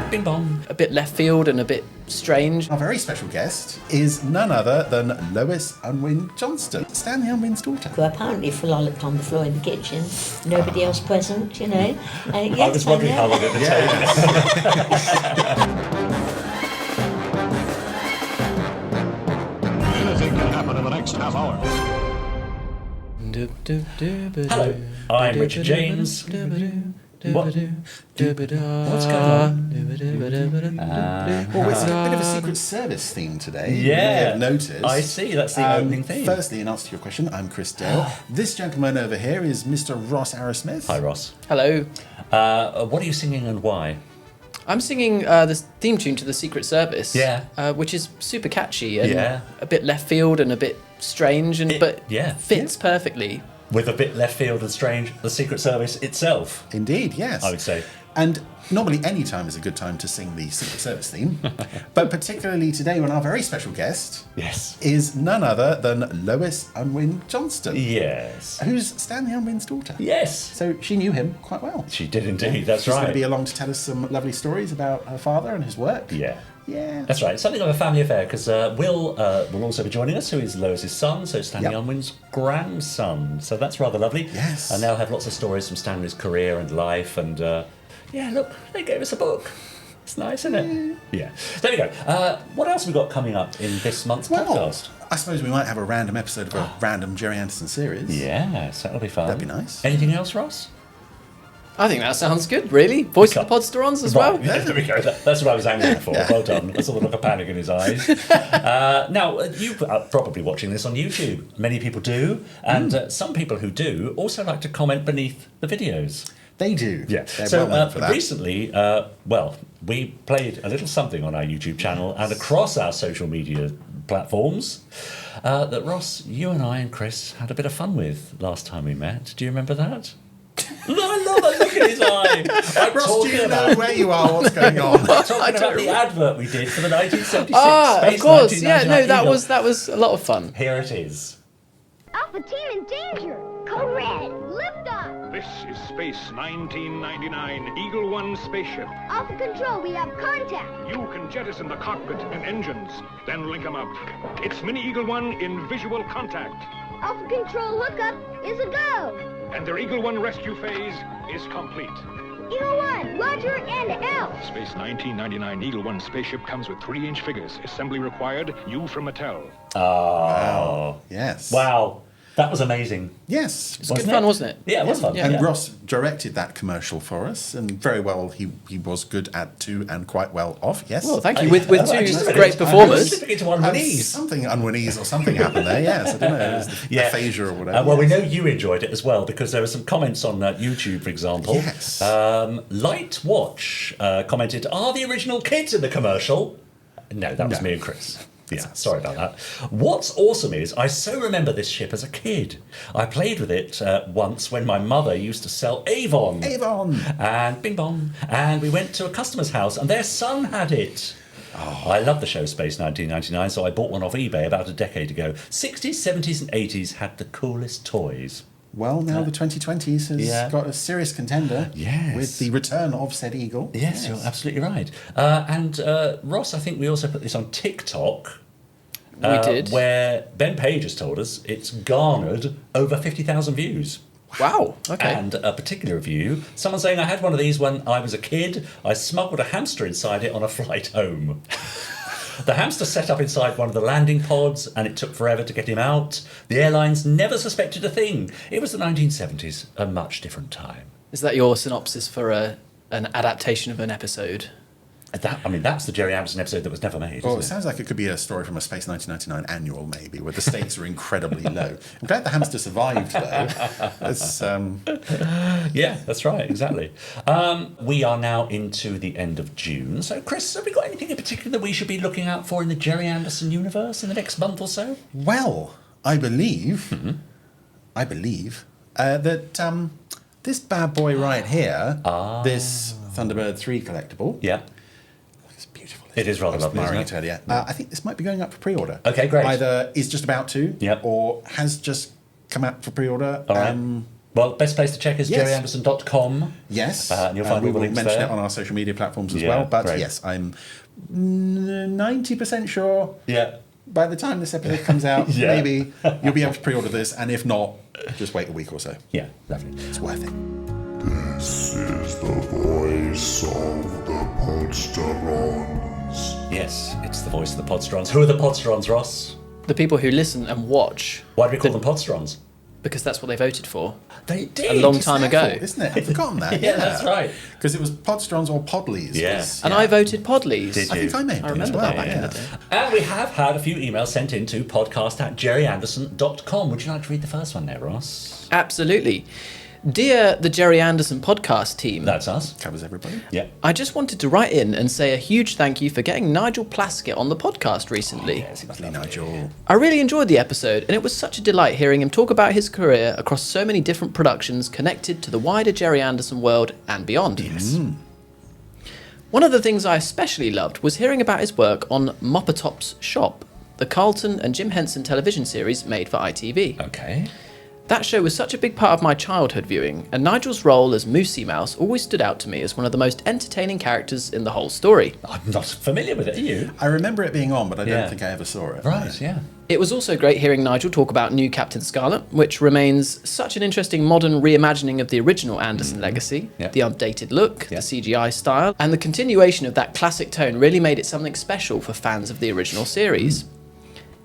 and bing bong. A bit left field and a bit strange. Our very special guest is none other than Lois Unwin Johnston, Stanley Unwin's daughter. Who apparently frolicked on the floor in the kitchen. Nobody else present, you know. I was wondering how long it would take. Anything can happen in the next half hour. Hello, I'm Richard James. What's going on? Well, it's a bit of a Secret Service theme today. Yeah, you may have noticed. I see, that's the opening theme. Firstly, in answer to your question, I'm Chris Dale. This gentleman over here is Mr. Ross Arrowsmith. Hi, Ross. Hello. What are you singing and why? I'm singing the theme tune to the Secret Service. Yeah. Which is super catchy and Yeah. a bit left field and a bit strange, but fits perfectly. With a bit left field and strange, the Secret Service itself. Indeed, yes. I would say. And normally any time is a good time to sing the Secret Service theme, but particularly today when our very special guest is none other than Lois Unwin Johnston. Yes. Who's Stanley Unwin's daughter. Yes. So she knew him quite well. She did indeed, that's She's right. going to be along to tell us some lovely stories about her father and his work. Yeah. Yeah. That's right. Something of a family affair, because Will will also be joining us, who is Lois's son, so Stanley Unwin's grandson. So that's rather lovely. Yes. And they'll have lots of stories from Stanley's career and life. And yeah, look, they gave us a book. It's nice, isn't it? Yeah. There we go. What else have we got coming up in this month's podcast? I suppose we might have a random episode of a random Gerry Anderson series. Yes, that'll be fun. That'd be nice. Anything else, Ross? I think that sounds good, really. Voice of the Podsterons as well. Yeah, there we go. That's what I was angling for. Well done. I saw the look of panic in his eyes. Now, you are probably watching this on YouTube. Many people do. And some people who do also like to comment beneath the videos. They do. Yeah. They're So well known for that. recently, we played a little something on our YouTube channel and across our social media platforms that Ross, you and I and Chris had a bit of fun with last time we met. Do you remember that? I love that look in his eye. Ross, do you know where you are? What's going on? Talking about the advert we did for the 1976 Of Space course. Yeah, 1999 no, Eagle. that was a lot of fun. Here it is. Alpha team in danger. Code red. Liftoff. This is Space 1999 Eagle 1 spaceship. Alpha control, we have contact. You can jettison the cockpit and engines, then link them up. It's Mini Eagle 1 in visual contact. Alpha control hookup is a go. And their Eagle 1 rescue phase is complete. Eagle 1, Roger and out. Space 1999 Eagle 1 spaceship comes with 3-inch figures. Assembly required, new from Mattel. Oh. Yes. Wow. That was amazing. Yes. It's good fun, wasn't it? Yeah, it was fun. Yeah. And Ross directed that commercial for us, and very well he was good at too, and quite well off. Yes. Well, thank you. With just a two minute. great I was performers. slipping into one Winnie's. Something unwinnies or something happened there. Yes, I don't know. It was the aphasia or whatever. Well, we know you enjoyed it as well because there were some comments on YouTube, for example. Yes. Light Watch commented, "Are the original kids in the commercial?" No, that was me and Chris. Yeah, sorry about that. What's awesome is I so remember this ship as a kid. I played with it once when my mother used to sell Avon. Avon. And bing bong. And we went to a customer's house and their son had it. Oh. I love the show Space 1999, so I bought one off eBay about a decade ago. 60s, 70s and 80s had the coolest toys. Well, now the 2020s has got a serious contender with the return of said Eagle. Yes, you're absolutely right. And Ross, I think we also put this on TikTok. We did. Where Ben Page has told us it's garnered over 50,000 views. Wow, okay. And a particular review, someone saying, "I had one of these when I was a kid. I smuggled a hamster inside it on a flight home." The hamster set up inside one of the landing pods and it took forever to get him out. The airlines never suspected a thing. It was the 1970s, a much different time. Is that your synopsis for an adaptation of an episode? That's the Gerry Anderson episode that was never made. Well, it sounds like it could be a story from a Space 1999 annual, maybe, where the stakes are incredibly low. I'm glad the hamster survived, though. It's, Yeah, that's right, exactly. We are now into the end of June. So, Chris, have we got anything in particular that we should be looking out for in the Gerry Anderson universe in the next month or so? well, I believe that this bad boy right here, this Thunderbird 3 collectible, it's beautiful. It is rather lovely, admiring isn't it earlier. I think this might be going up for pre-order. Okay, great. Either is just about to, or has just come out for pre-order. All right. Well, best place to check is Yes. gerryanderson.com. Yes. And you'll find we all the will links mention there. it on our social media platforms as Yeah, well. But great. yes, I'm 90% sure Yeah. by the time this episode comes out, Yeah. maybe you'll be able to pre-order this. And if not, just wait a week or so. Yeah, lovely. It's worth it. This is the voice of the Podsterons. Yes, it's the voice of the Podsterons. Who are the Podsterons, Ross? The people who listen and watch, Why do we call them Podsterons? because that's what they voted for. They did. A long It's time their ago. fault, isn't it? I've forgotten that. Yeah, that's right. Because it was Podsterons or Podleys. Yeah. was- And I voted Podleys. Did I think I may have I been as remember well. that back in the day. And we have had a few emails sent in to podcast@gerryanderson.com. Would you like to read the first one there, Ross? Absolutely. Dear the Gerry Anderson Podcast team, That's us. Covers everybody. Yeah. I just wanted to write in and say a huge thank you for getting Nigel Plaskett on the podcast recently. Yes, it was Lovely, lovely. Nigel. I really enjoyed the episode, and it was such a delight hearing him talk about his career across so many different productions connected to the wider Gerry Anderson world and beyond. Yes. One of the things I especially loved was hearing about his work on Moppertop's Shop, the Carlton and Jim Henson television series made for ITV. Okay. That show was such a big part of my childhood viewing, and Nigel's role as Moosey Mouse always stood out to me as one of the most entertaining characters in the whole story. I'm not familiar with it, are you? I remember it being on, but I Yeah. don't think I ever saw it. Right, yeah. It was also great hearing Nigel talk about new Captain Scarlet, which remains such an interesting modern reimagining of the original Anderson legacy. Yeah. The updated look, Yeah. the CGI style, and the continuation of that classic tone really made it something special for fans of the original series.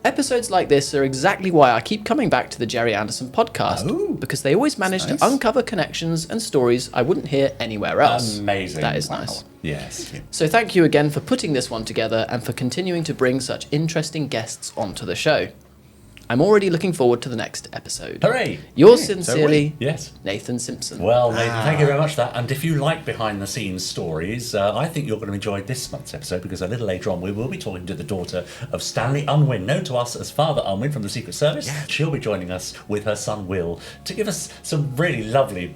Episodes like this are exactly why I keep coming back to the Gerry Anderson podcast, Oh, because they always manage nice. to uncover connections and stories I wouldn't hear anywhere else. Amazing. That is Wow. nice. Yes. So thank you again for putting this one together and for continuing to bring such interesting guests onto the show. I'm already looking forward to the next episode. Hooray! Yours Yeah, sincerely, Yes. Nathan Simpson. Well, Nathan, thank you very much for that. And if you like behind-the-scenes stories, I think you're going to enjoy this month's episode because a little later on we will be talking to the daughter of Stanley Unwin, known to us as Father Unwin from the Secret Service. She'll be joining us with her son Will to give us some really lovely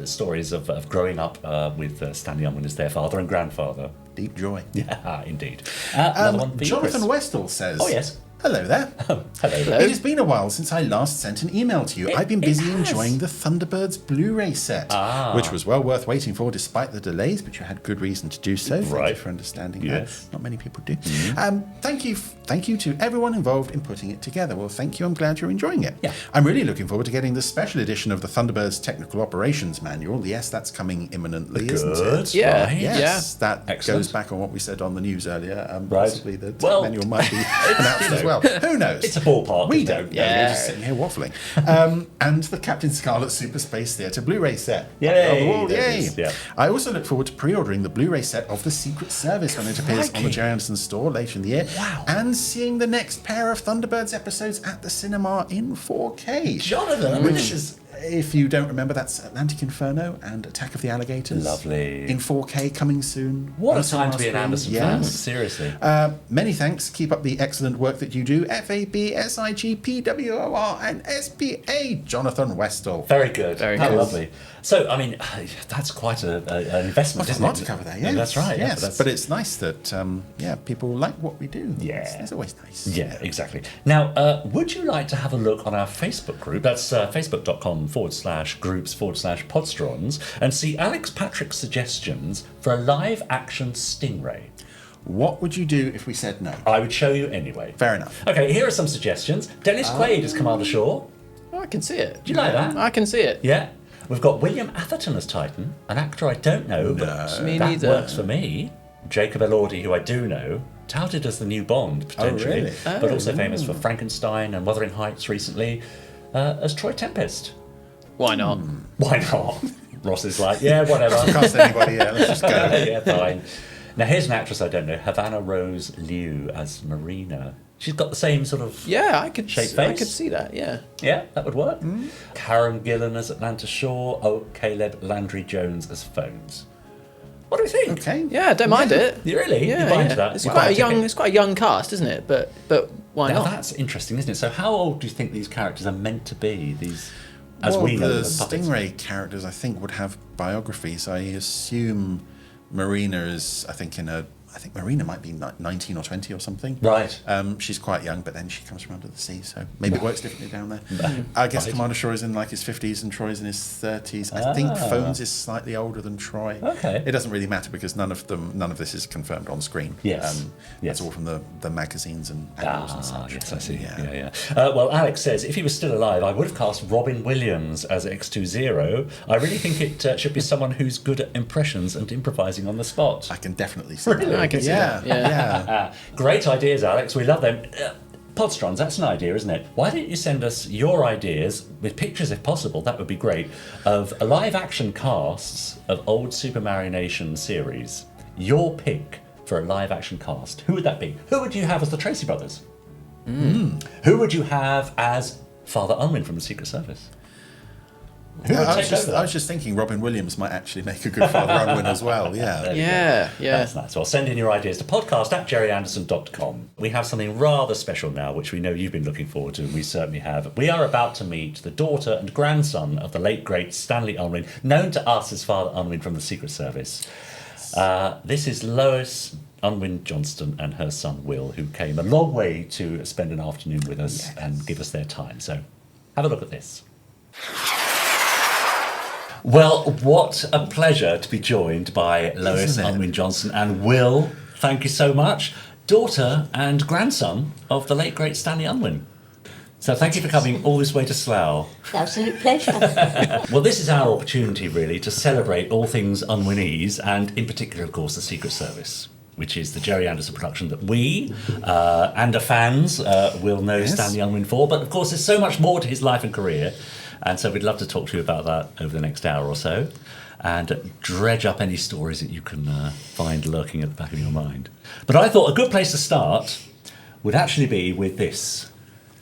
stories of growing up with Stanley Unwin as their father and grandfather. Deep joy. Yeah, indeed. Another one for you, Jonathan Chris. Westall says, Oh, yes. Hello there. Hello. It has been a while since I last sent an email to you. I've been busy has. enjoying the Thunderbirds Blu-ray set, which was well worth waiting for despite the delays, but you had good reason to do so. Thank you Right. for understanding Yes. that. Not many people do. Thank you to everyone involved in putting it together. Well, thank you. I'm glad you're enjoying it. Yeah. I'm really looking forward to getting the special edition of the Thunderbirds Technical Operations Manual. Yes, that's coming imminently, isn't Good. it? Yeah. Right. Yes, that Excellent. goes back on what we said on the news earlier. Right. Possibly the Well, manual might be announced as well. Who knows? It's a ballpark. We isn't it? don't know. We're just sitting here waffling. And the Captain Scarlet Super Space Theatre Blu-ray set. Yay, On the wall, there it yay. is, yeah. I also look forward to pre-ordering the Blu-ray set of the Secret Service when it appears on the Gerry Anderson store later in the year. Wow. And seeing the next pair of Thunderbirds episodes at the cinema in 4K. Jonathan! Which is, if you don't remember, that's Atlantic Inferno and Attack of the Alligators. Lovely. In 4K coming soon. What on a time to be an cinema Anderson screen. fan. Yes. Seriously. Many thanks. Keep up the excellent work that you do. FABSIGPWOR and SPA, Jonathan Westall. Very good. Very How good. lovely. So, I mean, that's quite an investment, There's isn't a it? lot to cover there, yes. That's right. Yes, but it's nice that people like what we do. Yeah. It's always nice. Yeah, exactly. Now, would you like to have a look on our Facebook group? That's facebook.com/groups/Podsterons and see Alex Patrick's suggestions for a live-action stingray. What would you do if we said no? I would show you anyway. Fair enough. Okay, here are some suggestions. Dennis Quaid as Commander Shaw. Oh, I can see it. Do you like that? I can see it. Yeah. We've got William Atherton as Titan, an actor I don't know, but Me that neither. works for me. Jacob Elordi, who I do know, touted as the new Bond, potentially, really? but also famous for Frankenstein and Wuthering Heights recently, as Troy Tempest. Why not? Why not? Ross is like, yeah, whatever. Can't say anybody. Yeah, let's just go. Yeah, fine. Now, here's an actress I don't know, Havana Rose Liu as Marina. She's got the same sort of... Yeah, I could. Shaped I face? could see that. Yeah. Yeah, that would work. Karen Gillan as Atlanta Shaw. Oh, Caleb Landry Jones as Phones. What do we think? Okay. Yeah, I don't mind it. You really? Yeah, you buy into yeah. that? It's You quite buy a a young. ticket? It's quite a young cast, isn't it? But why Now not? that's interesting, isn't it? So how old do you think these characters are meant to be? These, as Well, we know, the as puppets? Stingray characters, I think, would have biographies. I assume Marina is, I think, in her I think Marina might be 19 or 20 or something. Right. She's quite young, but then she comes from under the sea, so maybe it works differently down there. I guess Commander Shaw is in like his 50s and Troy's in his 30s. I think Phones is slightly older than Troy. Okay. It doesn't really matter because none of this is confirmed on screen. Yes. It's all from the magazines and annuals and such. Yes, I see. Yeah. Well, Alex says, if he was still alive, I would have cast Robin Williams as X20. I really think it should be someone who's good at impressions and improvising on the spot. I can definitely see that. I can see that. Yeah. Great ideas, Alex. We love them. Podsterons, that's an idea, isn't it? Why don't you send us your ideas, with pictures if possible, that would be great, of live-action casts of old Super Mario Nation series. Your pick for a live-action cast. Who would that be? Who would you have as the Tracy Brothers? Who would you have as Father Unwin from the Secret Service? I was just thinking Robin Williams might actually make a good Father Unwin as well. Yeah. That's nice. Well, send in your ideas to podcast@gerryanderson.com. We have something rather special now, which we know you've been looking forward to, and we certainly have. We are about to meet the daughter and grandson of the late, great Stanley Unwin, known to us as Father Unwin from the Secret Service. This is Lois Unwin Johnston and her son Will, who came a long way to spend an afternoon with us and give us their time. So have a look at this. Well, what a pleasure to be joined by Lois Unwin Johnston and Will. Thank you so much. Daughter and grandson of the late, great Stanley Unwin. So thank you for coming all this way to Slough. Absolute pleasure. Well, this is our opportunity, really, to celebrate all things Unwinese, and in particular, of course, the Secret Service, which is the Gerry Anderson production that we and the fans will know Stanley Unwin for. But, of course, there's so much more to his life and career. And so we'd love to talk to you about that over the next hour or so and dredge up any stories that you can find lurking at the back of your mind. But I thought a good place to start would actually be with this,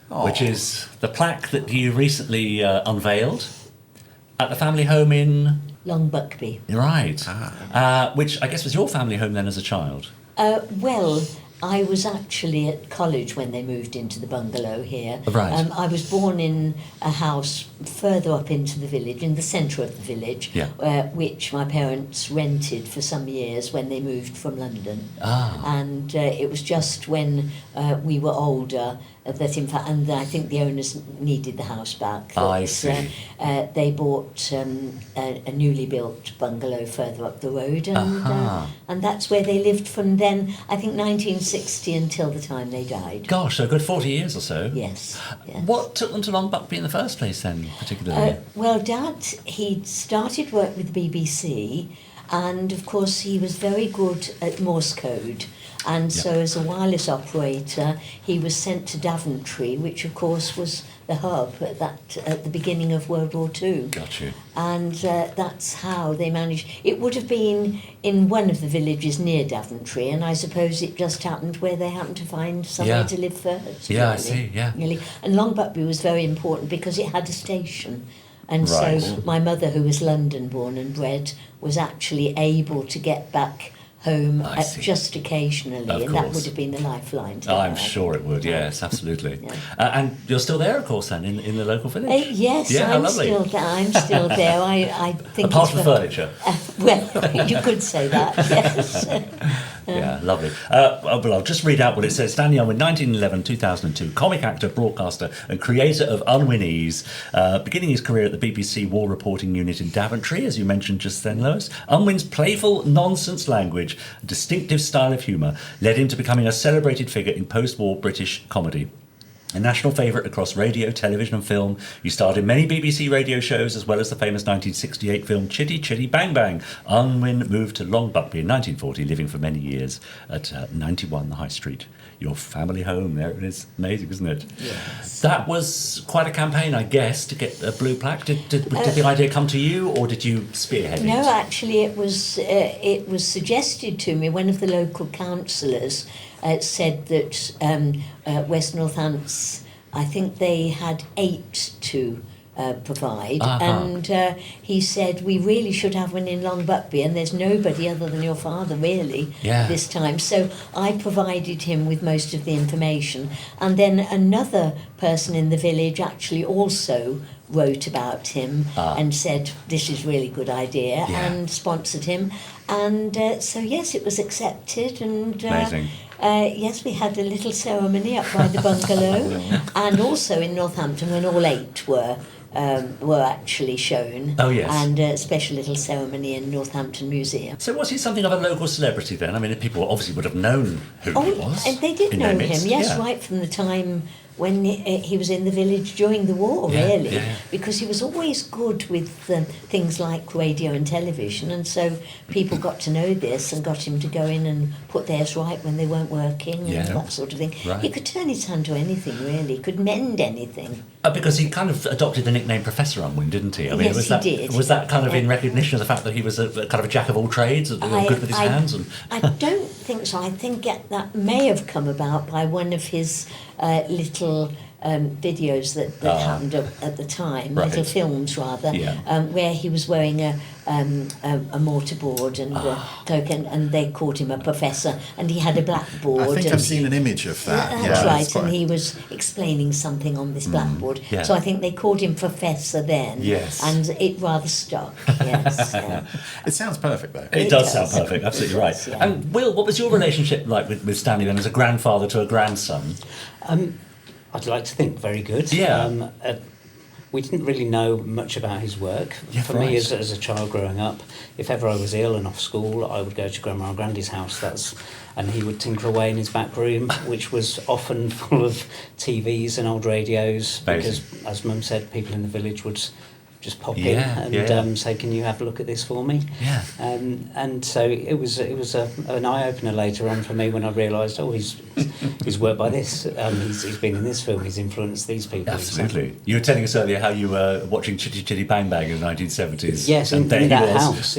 which is the plaque that you recently unveiled at the family home in... Long Buckby. Right. Which I guess was your family home then as a child. Well, I was actually at college when they moved into the bungalow here. Right. I was born in a house further up into the village, in the centre of the village, which my parents rented for some years when they moved from London. And it was just when we were older that, in fact, and I think the owners needed the house back. I see. They bought a newly built bungalow further up the road, and that's where they lived from then, I think 1960 until the time they died. Gosh, so a good 40 years or so. Yes. What took them to Long Buckby in the first place then, particularly? Well, Dad, he'd started work with the BBC, and of course he was very good at Morse code. And so as a wireless operator, he was sent to Daventry, which of course was the hub at the beginning of World War II. Got you. And that's how they managed. It would have been in one of the villages near Daventry, and I suppose it just happened where they happened to find somewhere to live first. Yeah, really, I see, really. And Long Buckby was very important because it had a station. And so my mother, who was London born and bred, was actually able to get back home just occasionally, and that would have been the lifeline to I'm sure it would, yes, absolutely. And you're still there, of course, then, in the local village? Yes, I'm still there. I think apart from furniture? Well, you could say that, yes. Yeah, lovely. Well, I'll just read out what it says. Stanley Unwin, 1911-2002, comic actor, broadcaster and creator of Unwinese, beginning his career at the BBC War Reporting Unit in Daventry, as you mentioned just then, Lois. Unwin's playful nonsense language, distinctive style of humour, led him to becoming a celebrated figure in post-war British comedy. A national favourite across radio, television and film, he starred in many BBC radio shows as well as the famous 1968 film Chitty Chitty Bang Bang. Unwin moved to Long Buckby in 1940, living for many years at 91 the High Street. Your family home, there it is. Amazing, isn't it? Yes. That was quite a campaign, I guess, to get a blue plaque. Did the idea come to you, or did you spearhead it? No, actually it was suggested to me. One of the local councillors said that West Northants, I think they had 8 to provide, and he said we really should have one in Long Buckby, and there's nobody other than your father really this time. So I provided him with most of the information, and then another person in the village actually also wrote about him and said, this is really good idea, and sponsored him. And so, yes, it was accepted. And Amazing. yes, we had a little ceremony up by the bungalow. And also in Northampton, when all 8 were actually shown. Oh, yes. And a special little ceremony in Northampton Museum. So was he something of a local celebrity then? I mean, people obviously would have known who he was. And they did in know their him, midst. yes, right from the time when he was in the village during the war, really, because he was always good with things like radio and television, and so people got to know this and got him to go in and put theirs right when they weren't working and that sort of thing. Right. He could turn his hand to anything, really. He could mend anything. Because he kind of adopted the nickname Professor Unwin, didn't he? I mean, Yes, he did. Was that kind of in recognition of the fact that he was a kind of a jack of all trades, and good with his hands? And I don't think so. I think that may have come about by one of his little videos that happened at the time, little films rather, where he was wearing a mortarboard and a cloak, and they called him a professor, and he had a blackboard. I think I've seen an image of that. That's right, and he was explaining something on this blackboard. Yeah. So I think they called him Professor then, and it rather stuck. Yes, It sounds perfect though. It does sound perfect, absolutely right. Does, And Will, what was your relationship like with Stanley then, as a grandfather to a grandson? I'd like to think very good. Yeah. We didn't really know much about his work. For me, as a child growing up, if ever I was ill and off school, I would go to Grandma and Grandy's house. And he would tinker away in his back room, which was often full of TVs and old radios. Because, as Mum said, people in the village would just pop in and say, "Can you have a look at this for me?" Yeah. And so it was an eye opener later on for me when I realised, he's worked by this. He's been in this film. He's influenced these people. Absolutely. You were telling us earlier how you were watching Chitty Chitty Bang Bang in the 1970s. Yes, in that house.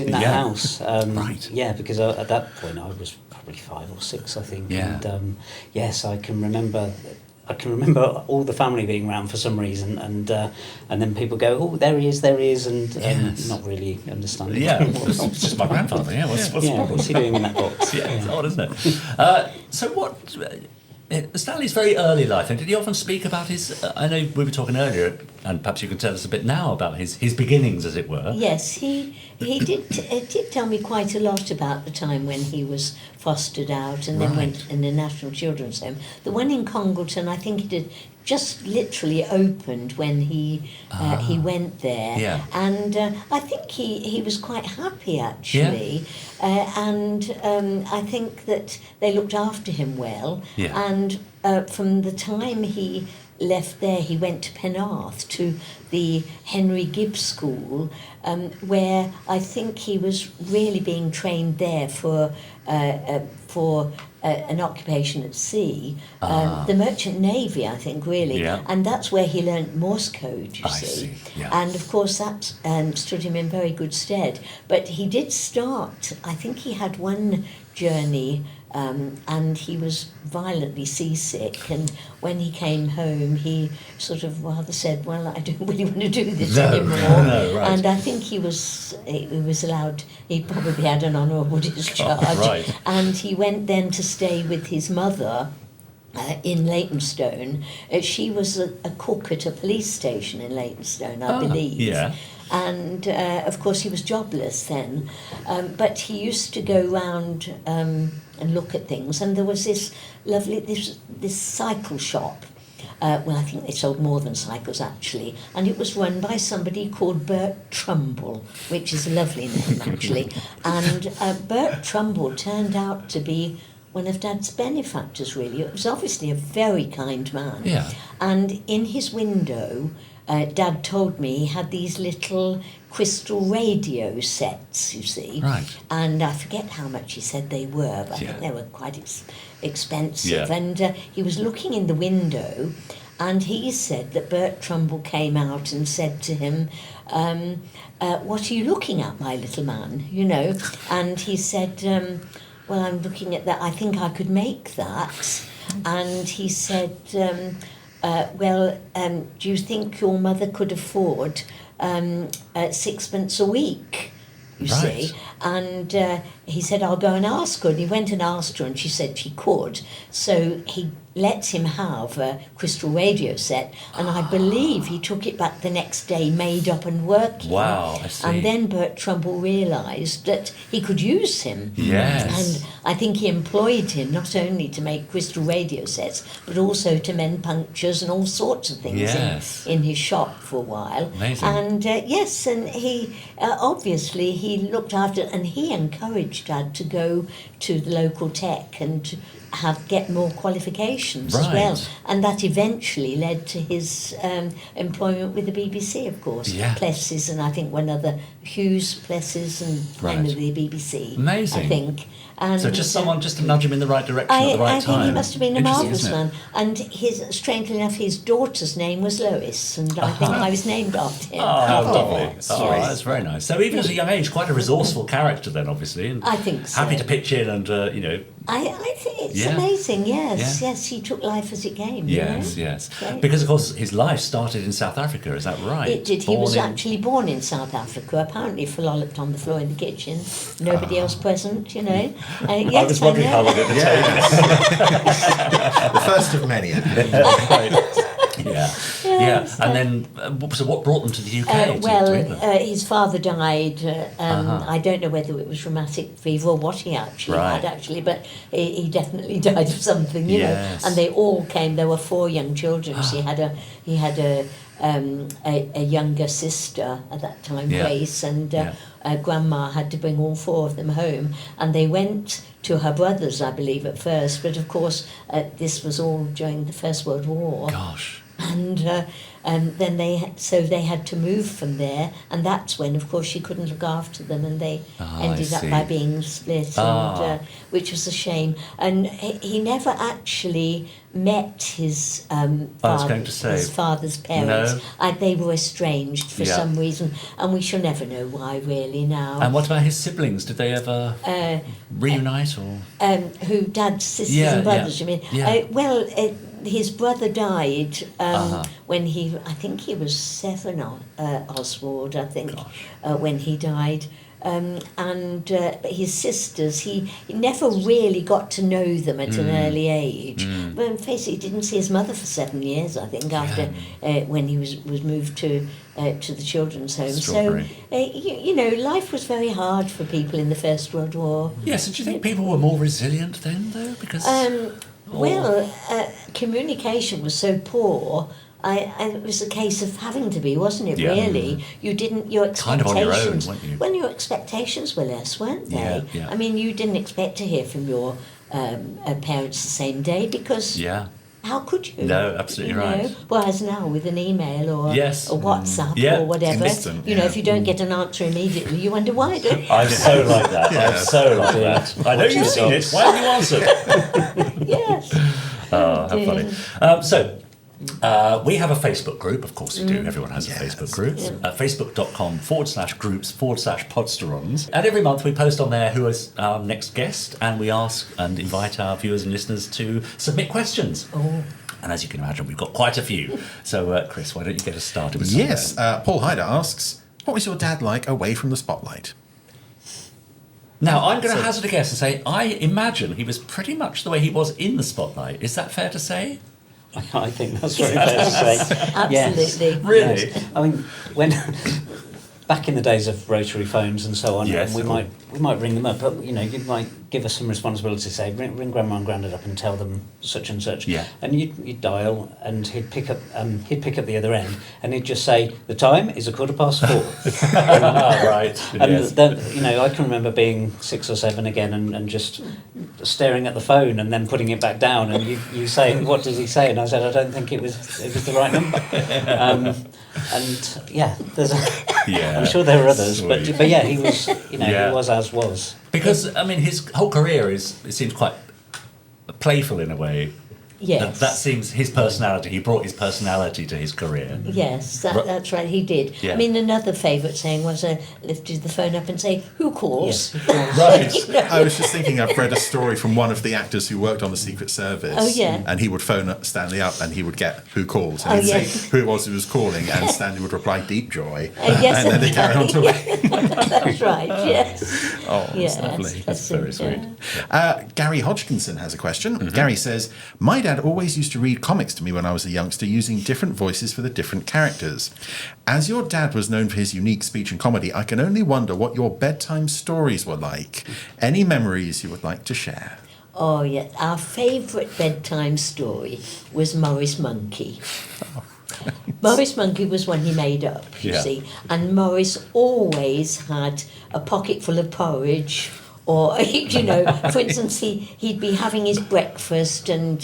house. Right. Yeah, because at that point I was probably 5 or 6, I think. Yeah. And yes, I can remember all the family being around for some reason, and then people go, "Oh, there he is," and not really understanding. Yeah, it's just my grandfather. Yeah, what's the problem? What's he doing in that box? It's odd, isn't it? So what? Stanley's very early life, and did he often speak about his? I know we were talking earlier, and perhaps you can tell us a bit now about his beginnings, as it were. Yes, he did tell me quite a lot about the time when he was fostered out and then went in the National Children's Home. The one in Congleton, I think it had just literally opened when he went there. Yeah. And I think he was quite happy, actually. And I think that they looked after him well. Yeah. And from the time he left there, he went to Penarth to the Henry Gibbs School, where I think he was really being trained there for an occupation at sea, the Merchant Navy, I think, really. Yeah. And that's where he learnt Morse code, you I see. Yeah. And, of course, that stood him in very good stead. But he did start, I think he had one journey, and he was violently seasick, and when he came home he sort of rather said, "Well, I don't really want to do this anymore." Right. And I think he was allowed, he probably had an honourable discharge, right. And he went then to stay with his mother in Leytonstone. She was a cook at a police station in Leytonstone, I believe. Yeah. And of course he was jobless then, but he used to go round and look at things. And there was this lovely this cycle shop. Well, I think they sold more than cycles actually, and it was run by somebody called Bert Trumbull, which is a lovely name actually. And Bert Trumbull turned out to be one of Dad's benefactors, really. It was obviously a very kind man. Yeah. And in his window, Dad told me he had these little crystal radio sets, you see. Right. And I forget how much he said they were, but I think they were quite expensive. Yeah. And he was looking in the window, and he said that Bert Trumbull came out and said to him, "What are you looking at, my little man?" You know. And he said, "Well, I'm looking at that. I think I could make that." And he said, do you think your mother could afford 6pence a week, you see? And he said, I'll go and ask her. And he went and asked her, and she said she could. So he let him have a crystal radio set, and I believe he took it back the next day made up and working. Wow, I see. And then Bert Trumbull realised that he could use him. Yes. And I think he employed him not only to make crystal radio sets, but also to mend punctures and all sorts of things in his shop for a while. Amazing. And yes, and he obviously he looked after, and he encouraged Dad to go to the local tech and get more qualifications as well, and that eventually led to his employment with the BBC, of course. Yeah. Plessis, and I think one other, Hughes, Plessis, and one of the BBC. Amazing. I think. And so just someone just to nudge him in the right direction at the right time. I think he must have been a marvellous Interesting, man. And strangely enough, his daughter's name was Lois, and I think I was named after him. Oh, how lovely. Yes. That's very nice. So even at a young age, quite a resourceful character then, obviously. And I think so. Happy to pitch in and, I think it's amazing, yes, he took life as it came. Yes, you know? yes. Great. Because, of course, his life started in South Africa, is that right? It did. He was actually born in South Africa, apparently farlolloped on the floor in the kitchen. Nobody else present, you know. Yes, I was wondering how long it would take. The first of many. Yeah. And then, so what brought them to the UK? His father died. I don't know whether it was rheumatic fever or what he actually had, but he definitely died of something, you know. And they all came. There were 4 young children. So he had a younger sister at that time, Grace, and Grandma had to bring all 4 of them home, and they went to her brother's, I believe, at first. But of course, this was all during the First World War. Gosh. And then they had to move from there, and that's when, of course, she couldn't look after them, and they ended up by being split, and, which was a shame. And he never actually met his his father's parents. No. They were estranged for some reason, and we shall never know why, really, now. And what about his siblings? Did they ever reunite? Or who, Dad's sisters and brothers, you mean? Yeah. His brother died when I think he was 7, Oswald, I think, when he died. And his sisters, he never really got to know them at an early age. But basically, he didn't see his mother for 7 years, I think, after when he was moved to the children's home. So, you know, life was very hard for people in the First World War. Yes, and do you think people were more resilient then, though? Because communication was so poor. It was a case of having to be, wasn't it? Really, you didn't. Your expectations, kind of on your own, weren't you? Well, your expectations were less, weren't they? Yeah. I mean, you didn't expect to hear from your parents the same day because how could you? No, absolutely right. Whereas now with an email or a WhatsApp or whatever, instant, you know, if you don't get an answer immediately, you wonder why. Don't you? I'm so like that. I'm so like that. I know you've seen it. Why haven't you answered? Yes. Oh, how funny. We have a Facebook group, of course we do. Everyone has a Facebook group. Facebook.com/groups/podsterons. And every month we post on there who is our next guest, and we ask and invite our viewers and listeners to submit questions. Oh. And as you can imagine, we've got quite a few. So, Chris, why don't you get us started with some? Yes, Paul Hyder asks, what was your dad like away from the spotlight? Now, I'm going to hazard a guess and say, I imagine he was pretty much the way he was in the spotlight. Is that fair to say? I think that's very fair to say. Absolutely. Yes. Really? Yes. I mean, when back in the days of rotary phones and so on, we might ring them up, but you know, you might give us some responsibility. Say, ring Grandma and Grandad up and tell them such and such. Yeah. And you'd dial, and he'd pick up the other end, and he'd just say, "The time is 4:15." Right. And Yes. then, you know, I can remember being 6 or 7 again and just staring at the phone and then putting it back down, and you say, "What does he say?" And I said, "I don't think it was the right number." And yeah, I'm sure there are others, but yeah, he was, you know, he was as was. Because, I mean, his whole career it seems quite playful in a way. Yes. That seems his personality. He brought his personality to his career. Yes, that's right, he did. Yeah. I mean, another favourite saying was lifted the phone up and say, who calls? Yes. Right. You know? I was just thinking, I've read a story from one of the actors who worked on the Secret Service. Oh, yeah. And he would phone up Stanley up and he would get who called. And Oh, he'd yeah. say who it was who was calling, and Stanley would reply, Deep Joy. Yes, and then they carry on talking. That's right, yes. Oh, Yes, that's lovely. that's very it, sweet. Gary Hodgkinson has a question. Gary says, my dad always used to read comics to me when I was a youngster using different voices for the different characters. As your dad was known for his unique speech and comedy, I can only wonder what your bedtime stories were like. Any memories you would like to share? Oh, yeah. Our favourite bedtime story was Morris Monkey. Morris Monkey was one he made up, you Yeah. see. And Morris always had a pocket full of porridge. Or, you know, for instance, he'd be having his breakfast and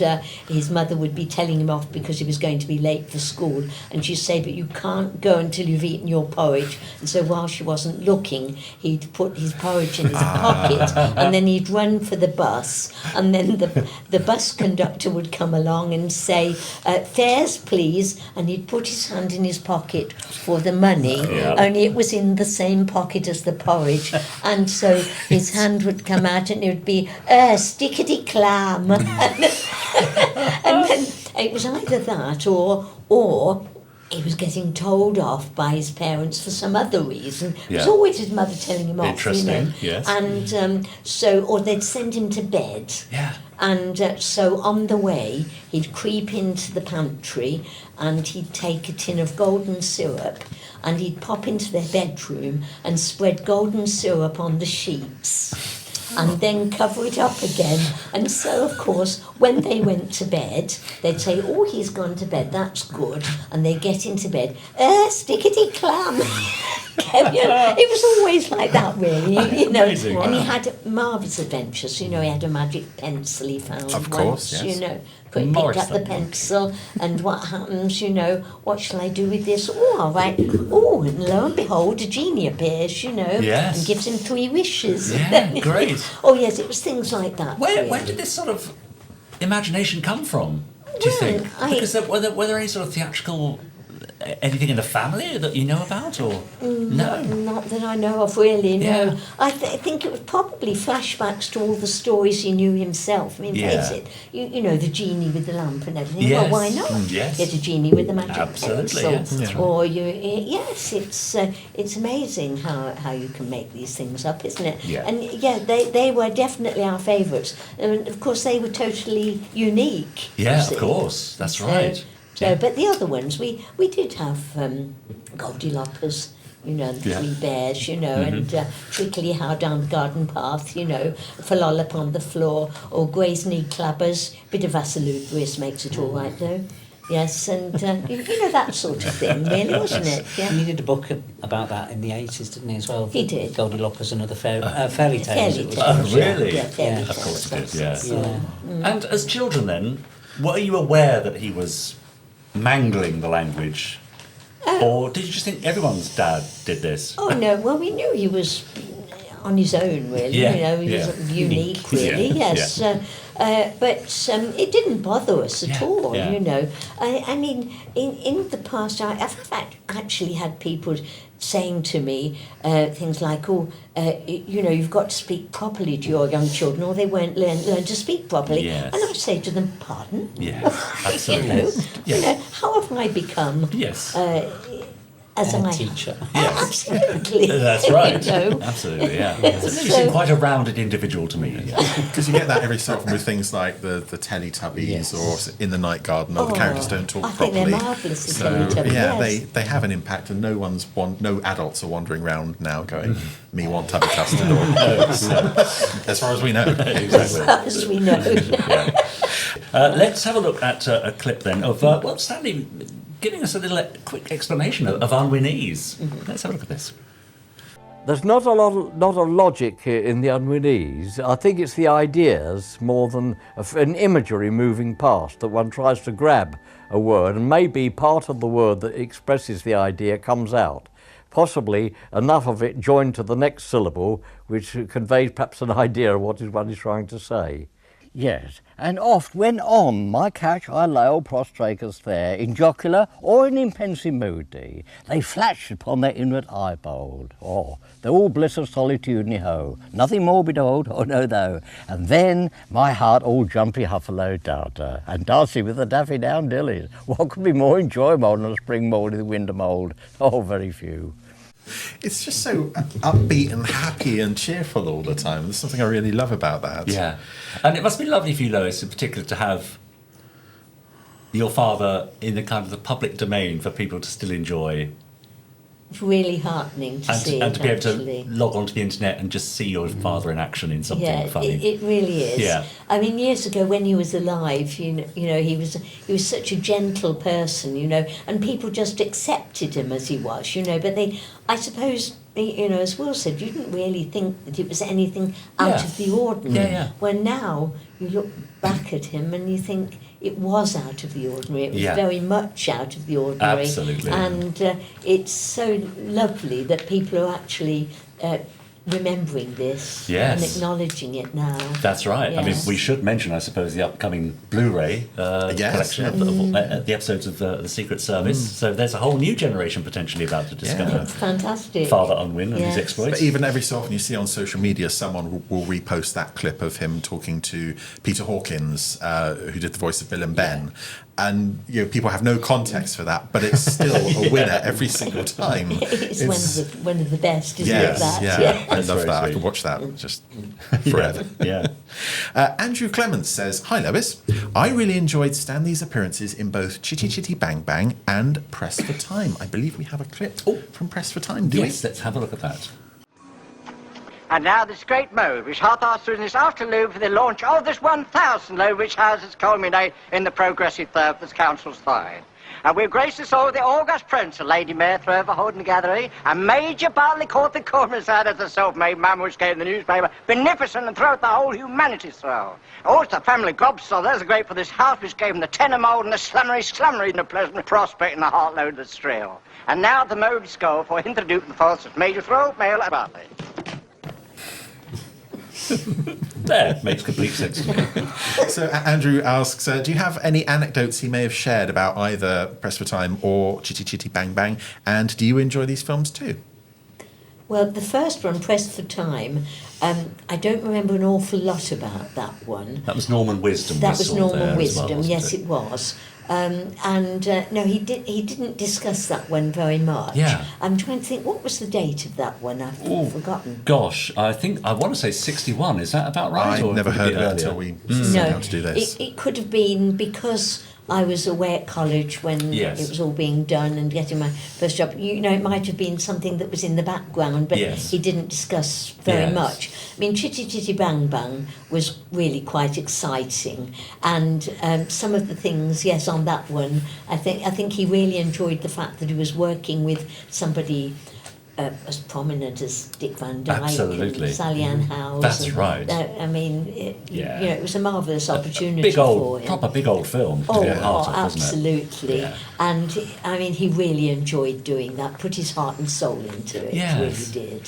his mother would be telling him off because he was going to be late for school. And she'd say, but you can't go until you've eaten your porridge. And so while she wasn't looking, he'd put his porridge in his pocket and then he'd run for the bus. And then the bus conductor would come along and say, fares, please. And he'd put his hand in his pocket for the money, only it was in the same pocket as the porridge. And so his hand would come out and it would be stickety clam. And then it was either that or he was getting told off by his parents for some other reason. It was always his mother telling him off, Interesting, you know. yes. And or they'd send him to bed. Yeah. And so on the way, he'd creep into the pantry and he'd take a tin of golden syrup and he'd pop into their bedroom and spread golden syrup on the sheets and then cover it up again. And so, of course, when they went to bed, they'd say, oh, he's gone to bed, that's good. And they get into bed, stickety clam. It was always like that, really, you know. Amazing. And he had marvellous adventures. You know, he had a magic pencil he found Of course, once, yes. you know. Picked Morris up the then. pencil, and what happens, you know, what shall I do with this? Oh, all right. Oh, and lo and behold, a genie appears, you know, Yes. and gives him 3 wishes. Yeah, great. Oh, yes, it was things like that. Where really. did this sort of imagination come from, do you Well, think? Because were there any sort of theatrical, anything in the family that you know about, or no? Not that I know of, really, no. Yeah. I think it was probably flashbacks to all the stories he knew himself. I mean, face it, you know, the genie with the lamp and everything. Yes. Well, why not? Yes. Get a genie with a magic Absolutely, pencil. yes. Or yes, it's amazing how you can make these things up, isn't it? Yeah. And yeah, they were definitely our favourites. And of course, they were totally unique. you Yeah, see. of course, that's So- right. So, but the other ones, we did have Goldilocks, you know, and Yeah. 3 bears, you know, and Trickly How Down the Garden Path, you know, Farlolloped on the Floor, or Grey's Knee Clappers, bit of Vasalubris makes it all right, though. Yes, and you know, that sort of thing, really, wasn't it? Yeah. And he did a book about that in the 80s, didn't he, as well? He did. Goldilocks and Other Fairy Tales. Fairy it was. tales. Oh, really? Yeah, fairy Yeah. Of course it tales, did, yeah. that's it. Yeah. And as children then, were you aware that he was mangling the language? Or did you just think everyone's dad did this? Oh no, well we knew he was on his own, really. Yeah, You know, he yeah. was unique, really. Yeah, Yes, but it didn't bother us at Yeah, all. yeah. You know, I mean, in the past, I've actually had people saying to me things like, "Oh, you know, you've got to speak properly to your young children, or they won't learn to speak properly." Yes. And I say to them, "Pardon." Yeah, You absolutely. know, Yeah. you know, how have I become? Yes. As A I teacher. Yes. absolutely. That's right. You know. Absolutely, yeah. You seem quite a rounded individual to me. Yeah. Because you get that every so often with things like the Teletubbies Yes. or In the Night Garden, or the characters don't talk I think properly. they're marvellous, the So Teletubbies, yeah, yes. they have an impact, and no adults are wandering around now going, "Me want tubby custard," or as far as we know. Exactly. As we know. Let's have a look at a clip then of, well, Stanley giving us a little quick explanation of Unwinese. Let's have a look at this. There's not a logic here in the Unwinese. I think it's the ideas more than an imagery moving past, that one tries to grab a word and maybe part of the word that expresses the idea comes out. Possibly enough of it joined to the next syllable which conveys perhaps an idea of what one is trying to say. Yes, and oft when on my couch I lay all prostratus there, in jocular or in pensive moody, they flash upon their inward eyeball. Oh, they're all bliss of solitude, ho, nothing more behold, or no though. And then my heart all jumpy huffalo darter, and dancing with the daffy down dillies. What could be more enjoyable than a spring mould in the winter mould? Oh, very few. It's just so upbeat and happy and cheerful all the time. There's something I really love about that. Yeah. And it must be lovely for you, Lois, in particular, to have your father in the kind of the public domain for people to still enjoy. It's really heartening to see. And to be able actually. to log onto the internet and just see your father in action in something funny. It really is. Yeah. I mean, years ago when he was alive, you know, he was such a gentle person, you know, and people just accepted him as he was, you know. But I suppose, you know, as Will said, you didn't really think that it was anything out of the ordinary. Yeah. When now you look back at him and you think it was out of the ordinary. It was very much out of the ordinary. Absolutely. And it's so lovely that people are actually remembering this and acknowledging it now. That's right. Yes. I mean, we should mention, I suppose, the upcoming Blu-ray collection of the episodes of The Secret Service. So there's a whole new generation potentially about to discover It's fantastic. Father Unwin and his exploits. But even every so often you see on social media someone will repost that clip of him talking to Peter Hawkins, who did the voice of Bill and Ben. And you know, people have no context for that, but it's still a winner every single time. It's one of the best, isn't it? I love that. I could watch that just forever. Andrew Clements says, "Hi Lois, I really enjoyed Stanley's appearances in both Chitty Chitty Bang Bang and Press for Time." I believe we have a clip from Press for Time, do we? Yes, let's have a look at that. And now this great move which hath us through this afternoon for the launch of this 1,000 load which has its culminate in the progressive third this council's third. And we've graced us all with the august presence of Lady Mayor Throver holding the gathering, and Major Bartley caught the corners out as the self-made man which gave the newspaper beneficent and throughout the whole humanity's throw. Also the family gobstow, there's a great for this house which gave them the tenor mould and the slummery and the pleasant prospect and the heartload of the strill. And now the mode go for introducing the force of Major Throver, Mayor Bartley. There, makes complete sense to me. So Andrew asks, do you have any anecdotes he may have shared about either Press for Time or Chitty Chitty Bang Bang? And do you enjoy these films too? Well, the first one, Press for Time, I don't remember an awful lot about that one. That was Norman Wisdom. That was Norman Wisdom, well, yes, it was. No, he didn't discuss that one very much. Yeah. I'm trying to think, what was the date of that one? I've forgotten. Gosh, I want to say 61. Is that about right? I've never heard of it until we set out to do this. It could have been because I was away at college when it was all being done and getting my first job. You know, it might have been something that was in the background, but he didn't discuss very much. I mean, Chitty Chitty Bang Bang was really quite exciting, and some of the things, on that one, I think he really enjoyed the fact that he was working with somebody as prominent as Dick Van Dyke and Sally Ann Howes. That's right. I mean, it was a marvellous opportunity for him. Proper big old film. Absolutely. Yeah. And I mean, he really enjoyed doing that, put his heart and soul into it, really did.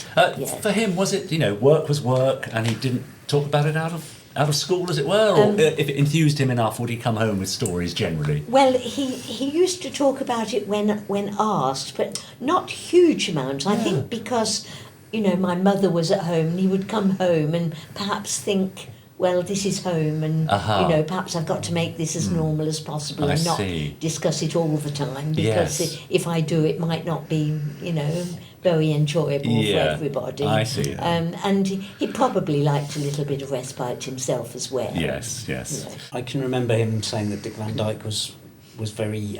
For him, was it, work was work and he didn't talk about it out of school, as it were, or if it enthused him enough, would he come home with stories generally? Well, he used to talk about it when asked, but not huge amounts. I think because, my mother was at home, and he would come home and perhaps think, well, this is home, and perhaps I've got to make this as normal as possible and not discuss it all the time, because if I do, it might not be, very enjoyable for everybody. I see. And he probably liked a little bit of respite himself as well. Yes. I can remember him saying that Dick Van Dyke was very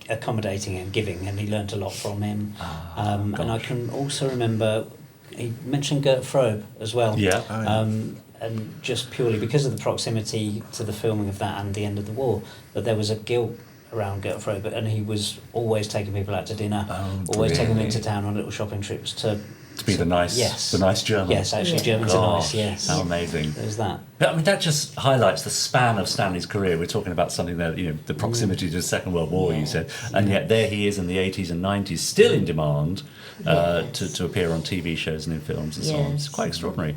accommodating and giving, and he learnt a lot from him. And I can also remember he mentioned Gert Frobe as well. And just purely because of the proximity to the filming of that and the end of the war, that there was a guilt around Gert Frobe, and he was always taking people out to dinner, always taking them into town on little shopping trips to To be the nice German. Yes, actually, Germans are nice. Yes, how amazing. There's that. But, I mean, that just highlights the span of Stanley's career. We're talking about something that, the proximity to the Second World War, you said, and yet there he is in the 80s and 90s, still in demand to appear on TV shows and in films and so on. It's quite extraordinary.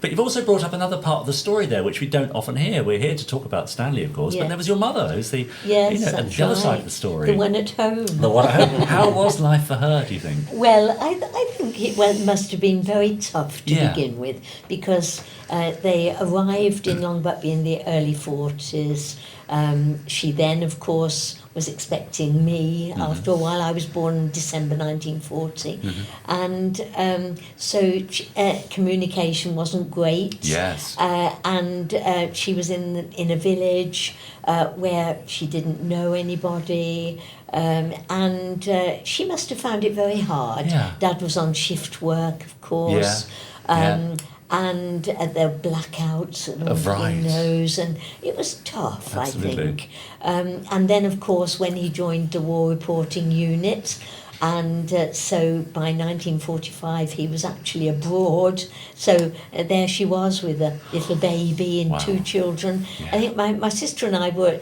But you've also brought up another part of the story there, which we don't often hear. We're here to talk about Stanley, of course, but there was your mother, who's the the other side of the story. The one at home. The one at home. How was life for her, do you think? Well, I think it must have been very tough to begin with, because they arrived in Longbuckby in the early 40s. She then, of course, was expecting me after a while. I was born in December 1940. And so communication wasn't great. Yes. And she was in a village where she didn't know anybody. And she must have found it very hard. Dad was on shift work, of course. And there were blackouts and all the windows, and it was tough, Absolutely. I think. And then, of course, when he joined the War Reporting Unit, and so by 1945 he was actually abroad. So there she was with a little baby and 2 children. I think my sister and I were,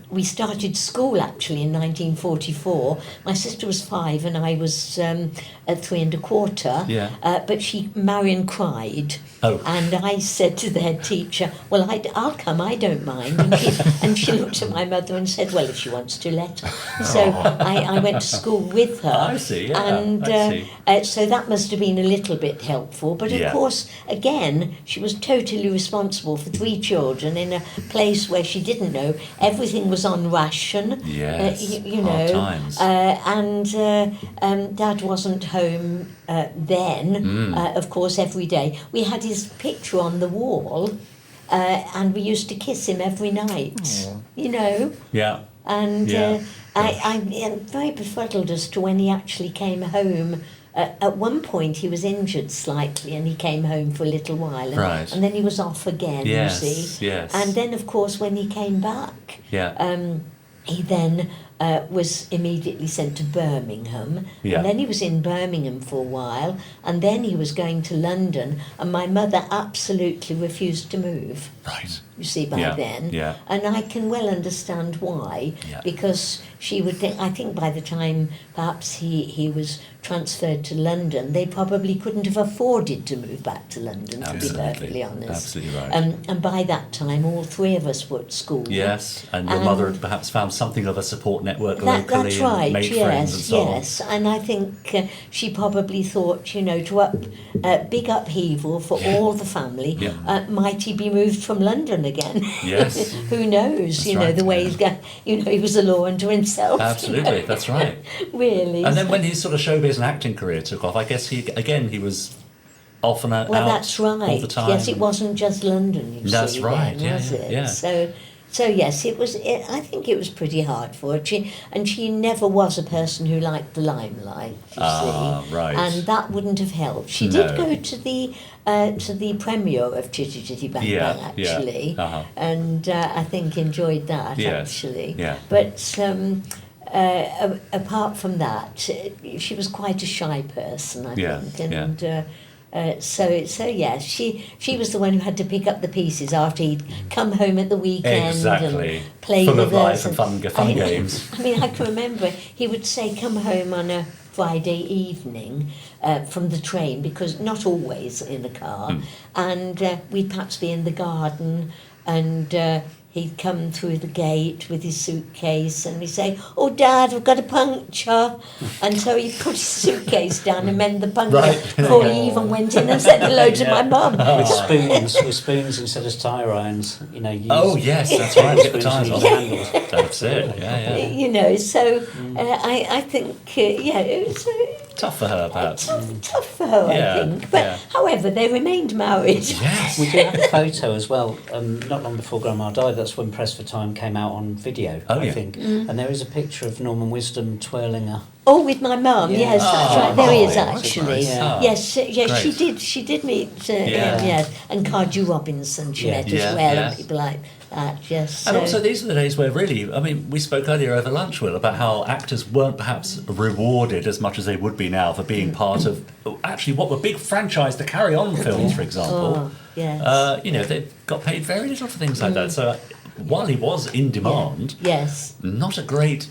we started school actually in 1944. My sister was 5 and I was at 3 1/4. But Marion cried. And I said to the head teacher, well, I'll come, I don't mind. And she looked at my mother and said, well, if she wants to, let her. So I went to school with her. I see, And so that must have been a little bit helpful. But of course, again, she was totally responsible for 3 children in a place where she didn't know. Everything was on ration. Yes, you know. times. And Dad wasn't home then, of course, every day. We had his picture on the wall, and we used to kiss him every night, you know. Yeah. And I'm very befuddled as to when he actually came home. At one point he was injured slightly and he came home for a little while, and then he was off again, you see. Yes. And then, of course, when he came back, he then was immediately sent to Birmingham, and then he was in Birmingham for a while, and then he was going to London, and my mother absolutely refused to move. Right. You see, by then. Yeah. And I can well understand why, because she would think, I think by the time perhaps he was transferred to London, they probably couldn't have afforded to move back to London, to be perfectly honest. Absolutely right. And by that time, all 3 of us were at school. Yes, and your mother had perhaps found something of a support network locally that's right, and made friends and so on. Yes, and I think she probably thought, to big upheaval for all the family, might he be moved from London again? Yes. Who knows, That's right, the way he's going, he was a law unto himself. Absolutely, that's right. Really. And then when his sort of showbiz and acting career took off, I guess he was off and out that's right. all the time. Yes, it wasn't just London, you that's see. right, then, was it? yeah. So yes, I think it was pretty hard for her. She never was a person who liked the limelight, you see. Right. And that wouldn't have helped. She did go to the premiere of Chitty Chitty Bang Bang, actually, and I think enjoyed that, actually. Yeah. But apart from that, she was quite a shy person, I think, and. So yes, she was the one who had to pick up the pieces after he'd come home at the weekend and play full with of us life and fun games. I mean, I can remember he would say, "Come home on a Friday evening from the train," because not always in a car, and we'd perhaps be in the garden, and he'd come through the gate with his suitcase and he'd say, "Oh, Dad, I've got a puncture." And so he'd put his suitcase down and mend the puncture before he even went in and said hello to my mum. With spoons instead of tire irons, Oh, yes, that's right. Get the tires off. That's it, yeah. So I think, it was... tough for her, perhaps. Tough for her, I think. But, however, they remained married. Yes. We do have a photo as well, not long before Grandma died. That's when Press for Time came out on video, I think. And there is a picture of Norman Wisdom twirling a... Oh, with my mum, yes, that's right. There he is, that's actually. nice. Yes, she did meet him, yes. And Cardew Robinson she met as well, and people like that, yes. And also, these are the days where really, I mean, we spoke earlier over lunch, Will, about how actors weren't perhaps rewarded as much as they would be now for being part of actually what were big franchise, the Carry On films, for example. Yes. You know, they got paid very little for things like that. So while he was in demand, yes, not a great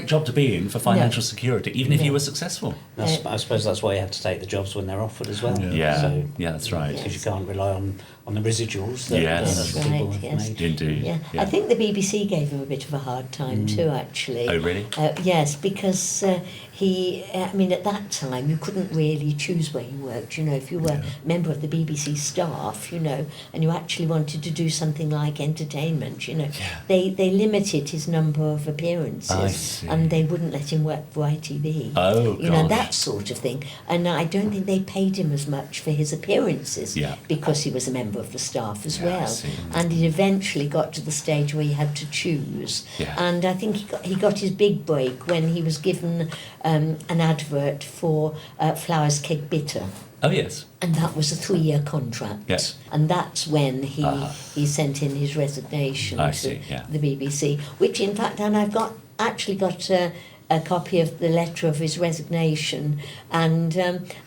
job to be in for financial security, even if you were successful. I suppose that's why you have to take the jobs when they're offered as well. Yeah, that's right. Because you can't rely on the residuals that, Yes. that people Right, have yes. made. Indeed. Yeah. I think the BBC gave him a bit of a hard time too, actually. Oh, really? Yes, because at that time you couldn't really choose where you worked. You know, if you were a member of the BBC staff, you know, and you actually wanted to do something like entertainment, you know, they limited his number of appearances, and they wouldn't let him work for ITV. Oh, you know, that sort of thing. And I don't think they paid him as much for his appearances because he was a member of the staff as well. And it eventually got to the stage where he had to choose. And I think he got his big break when he was given an advert for Flowers Cake Bitter. Oh, yes. And that was a 3-year contract. Yes. And that's when he sent in his resignation to the BBC, which in fact, and I've actually got a copy of the letter of his resignation, and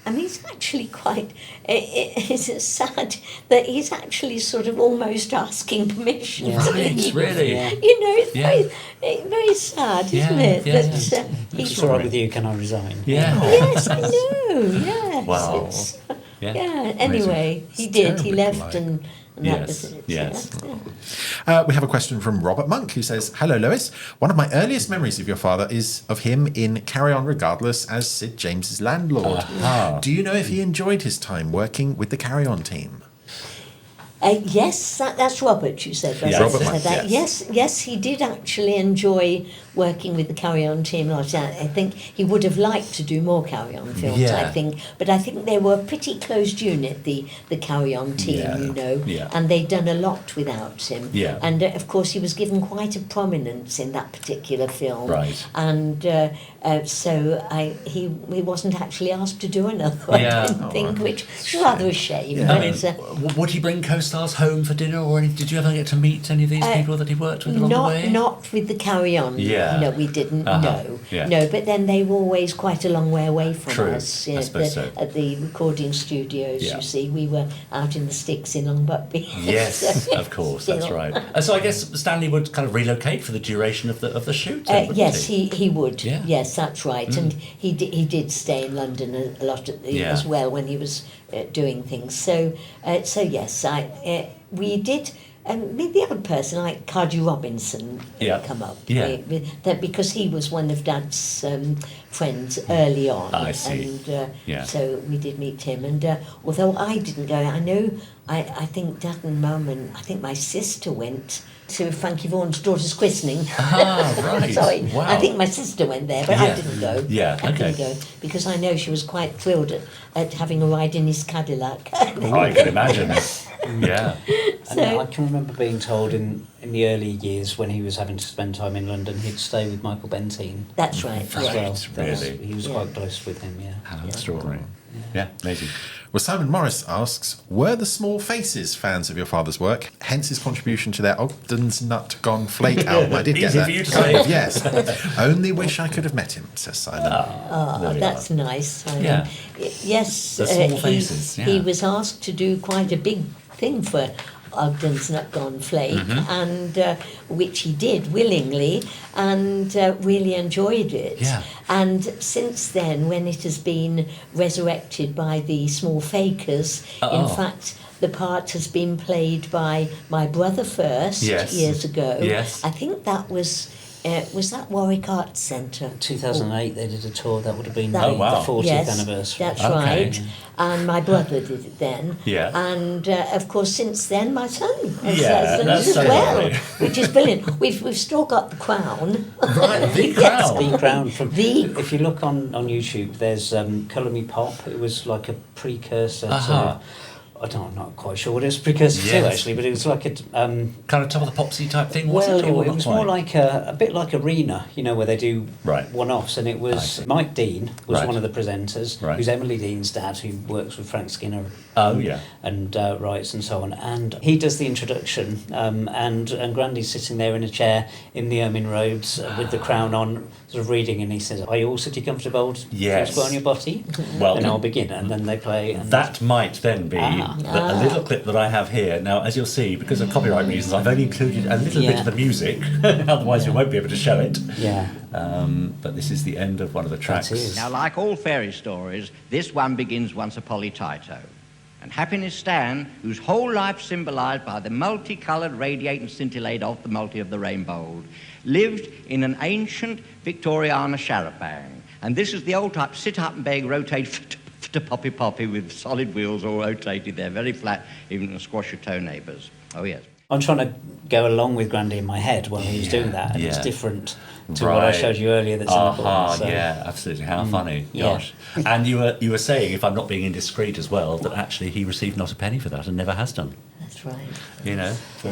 he's actually quite. It's sad that he's actually sort of almost asking permission to leave. Really? You know, it's very sad, isn't it? That It's all right with you, can I resign? Yeah. Yes, I know. Yes. Wow. Anyway, he did. He left, and that was it. Yes. We have a question from Robert Monk, who says, "Hello, Lois. One of my earliest memories of your father is of him in Carry On Regardless as Sid James's landlord. Do you know if he enjoyed his time working with the Carry On team?" Yes, that's Robert, you said. Right? Robert said Monk, that. Yes, he did actually enjoy working with the Carry On team. I think he would have liked to do more Carry On films, I think. But I think they were a pretty closed unit, the Carry On team, you know, and they'd done a lot without him. Yeah. And of course, he was given quite a prominence in that particular film. Right. And so he wasn't actually asked to do another, I didn't think, which is rather a shame. I mean, would he bring co-stars home for dinner, or did you ever get to meet any of these people that he worked with along the way? Not with the Carry On. No, we didn't. No, but then they were always quite a long way away from us. I suppose so. At the recording studios, you see, we were out in the sticks in Long Buckby. Yes, of course, that's right. So I guess Stanley would kind of relocate for the duration of the shoot. Yes, he would. Yeah. Yes, that's right. And he did stay in London a lot as well when he was doing things. So yes, we did. The other person, like Cardew Robinson, come up. Because he was one of Dad's friends early on. I see. And so we did meet him. And although I didn't go, I know, I think Dad and Mum and I think my sister went to Frankie Vaughan's daughter's christening. Right. Sorry, wow. I think my sister went there, but I didn't go. I didn't go because I know she was quite thrilled at having a ride in his Cadillac. I can imagine. Yeah. And I can remember being told in the early years when he was having to spend time in London, he'd stay with Michael Bentine. That's right. As well. Really? He was quite close with him, How extraordinary. Yeah, amazing. Well, Simon Morris asks, were the Small Faces fans of your father's work, hence his contribution to their Ogden's Nut Gone Flake album? I did get Easy that. for you to say. Yes. Only wish I could have met him, says Simon. That's nice, Simon. Yeah. Yes, The Small Faces, he was asked to do quite a big thing for Ogden's Nut Gone Flake, and which he did willingly, and really enjoyed it. Yeah. And since then, when it has been resurrected by the Small Fakers, in fact, the part has been played by my brother first years ago. Yes. I think that was that Warwick Arts Centre? 2008 they did a tour, that would have been the 40th anniversary. That's right. And my brother did it then. Yeah. And of course, since then, my son has done that's it as so well, lovely. which is brilliant. We've still got the crown. Right, the crown. The crown. If you look on YouTube, there's Colour Me Pop. It was like a precursor to I'm not quite sure what it's precursor to actually, but it was like a kind of Top of the Popsy type thing. Was it? It was more like a bit like Arena, where they do one-offs, and it was Mike Dean was one of the presenters, who's Emily Dean's dad, who works with Frank Skinner. And writes and so on, and he does the introduction, and Grandy's sitting there in a chair in the ermine robes with the crown on, sort of reading, and he says, "Are you all sitting comfortable? Yes. On your body." Well, and I'll begin, and then they play. And that might then be a little clip that I have here. Now, as you'll see, because of copyright reasons, I've only included a little bit of the music. Otherwise, we won't be able to show it. Yeah. But this is the end of one of the tracks. Now, like all fairy stories, this one begins once upon a Tyto. And Happiness Stan, whose whole life symbolised by the multicoloured radiate and scintillate of the multi of the rainbow, lived in an ancient Victoriana charabang. And this is the old type sit-up and beg, rotate to poppy with solid wheels all rotated there, very flat, even to squash your toe neighbours. Oh, yes. I'm trying to go along with Grandy in my head while he was doing that, and it's different to what I showed you earlier that's in the book. So. Yeah, absolutely. How funny. Gosh. And you were saying, if I'm not being indiscreet as well, that actually he received not a penny for that and never has done. That's right. So